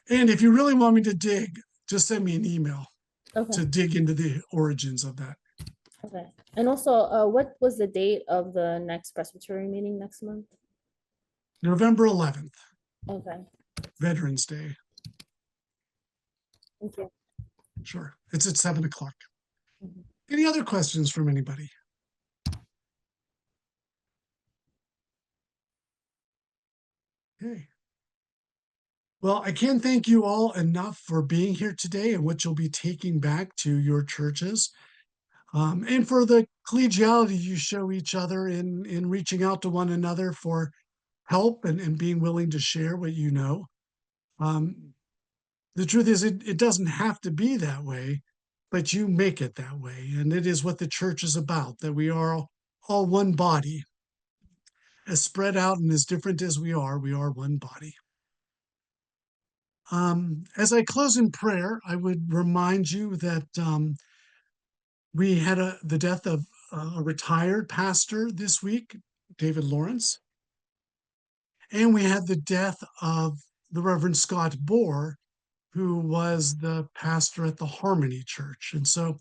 And if you really want me to dig, just send me an email Okay. to dig into the origins of that. Okay. And also, what was the date of the next Presbytery meeting next month? November 11th, Okay. Veterans Day. Thank you. Sure. It's at 7:00. Mhm. Any other questions from anybody? Okay. Well, I can't thank you all enough for being here today and what you'll be taking back to your churches, and for the collegiality you show each other in reaching out to one another for help, and being willing to share what you know. Um, the truth is, it doesn't have to be that way, but you make it that way. And it is what the church is about, that we are all one body. As spread out and as different as we are one body. As I close in prayer, I would remind you that we had the death of a retired pastor this week, David Lawrence, and we had the death of the Reverend Scott Bohr, who was the pastor at the Harmony Church. And so,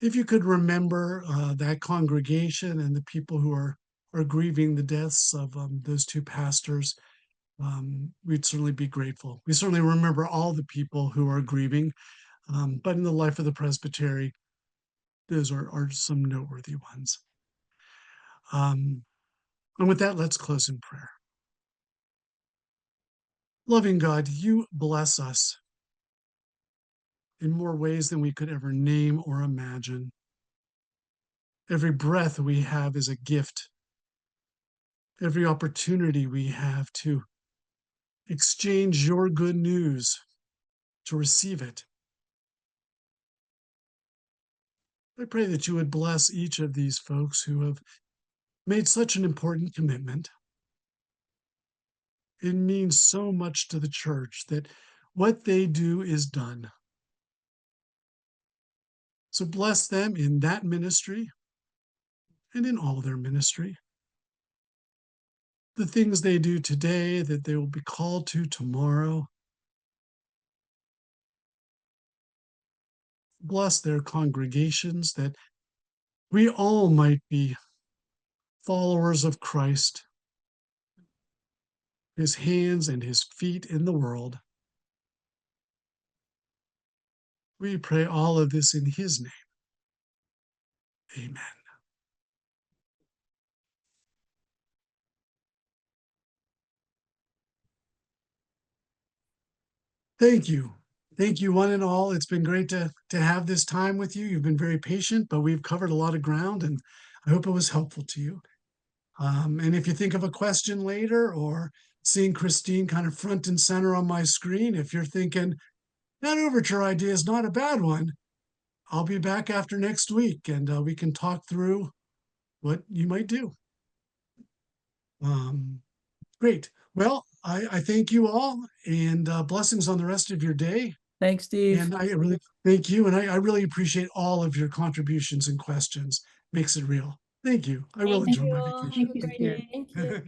if you could remember that congregation and the people who are grieving the deaths of those two pastors, we'd certainly be grateful. We certainly remember all the people who are grieving, but in the life of the presbytery, those are some noteworthy ones. And with that, let's close in prayer. Loving God, you bless us in more ways than we could ever name or imagine. Every breath we have is a gift. Every opportunity we have to exchange your good news, to receive it. I pray that you would bless each of these folks who have made such an important commitment. It means so much to the church that what they do is done. So bless them in that ministry and in all their ministry. The things they do today that they will be called to tomorrow. Bless their congregations, that we all might be followers of Christ, his hands and his feet in the world. We pray all of this in his name. Amen. Thank you. Thank you, one and all. It's been great to have this time with you. You've been very patient, but we've covered a lot of ground, and I hope it was helpful to you. And if you think of a question later, or seeing Christine kind of front and center on my screen, if you're thinking, that overture idea is not a bad one, I'll be back after next week, and we can talk through what you might do. Great. Well, I thank you all, and blessings on the rest of your day. Thanks, Steve. And I really thank you, and I really appreciate all of your contributions and questions. Makes it real. Thank you. I will Thank enjoy you my all. vacation. Have a great you. day. Thank you.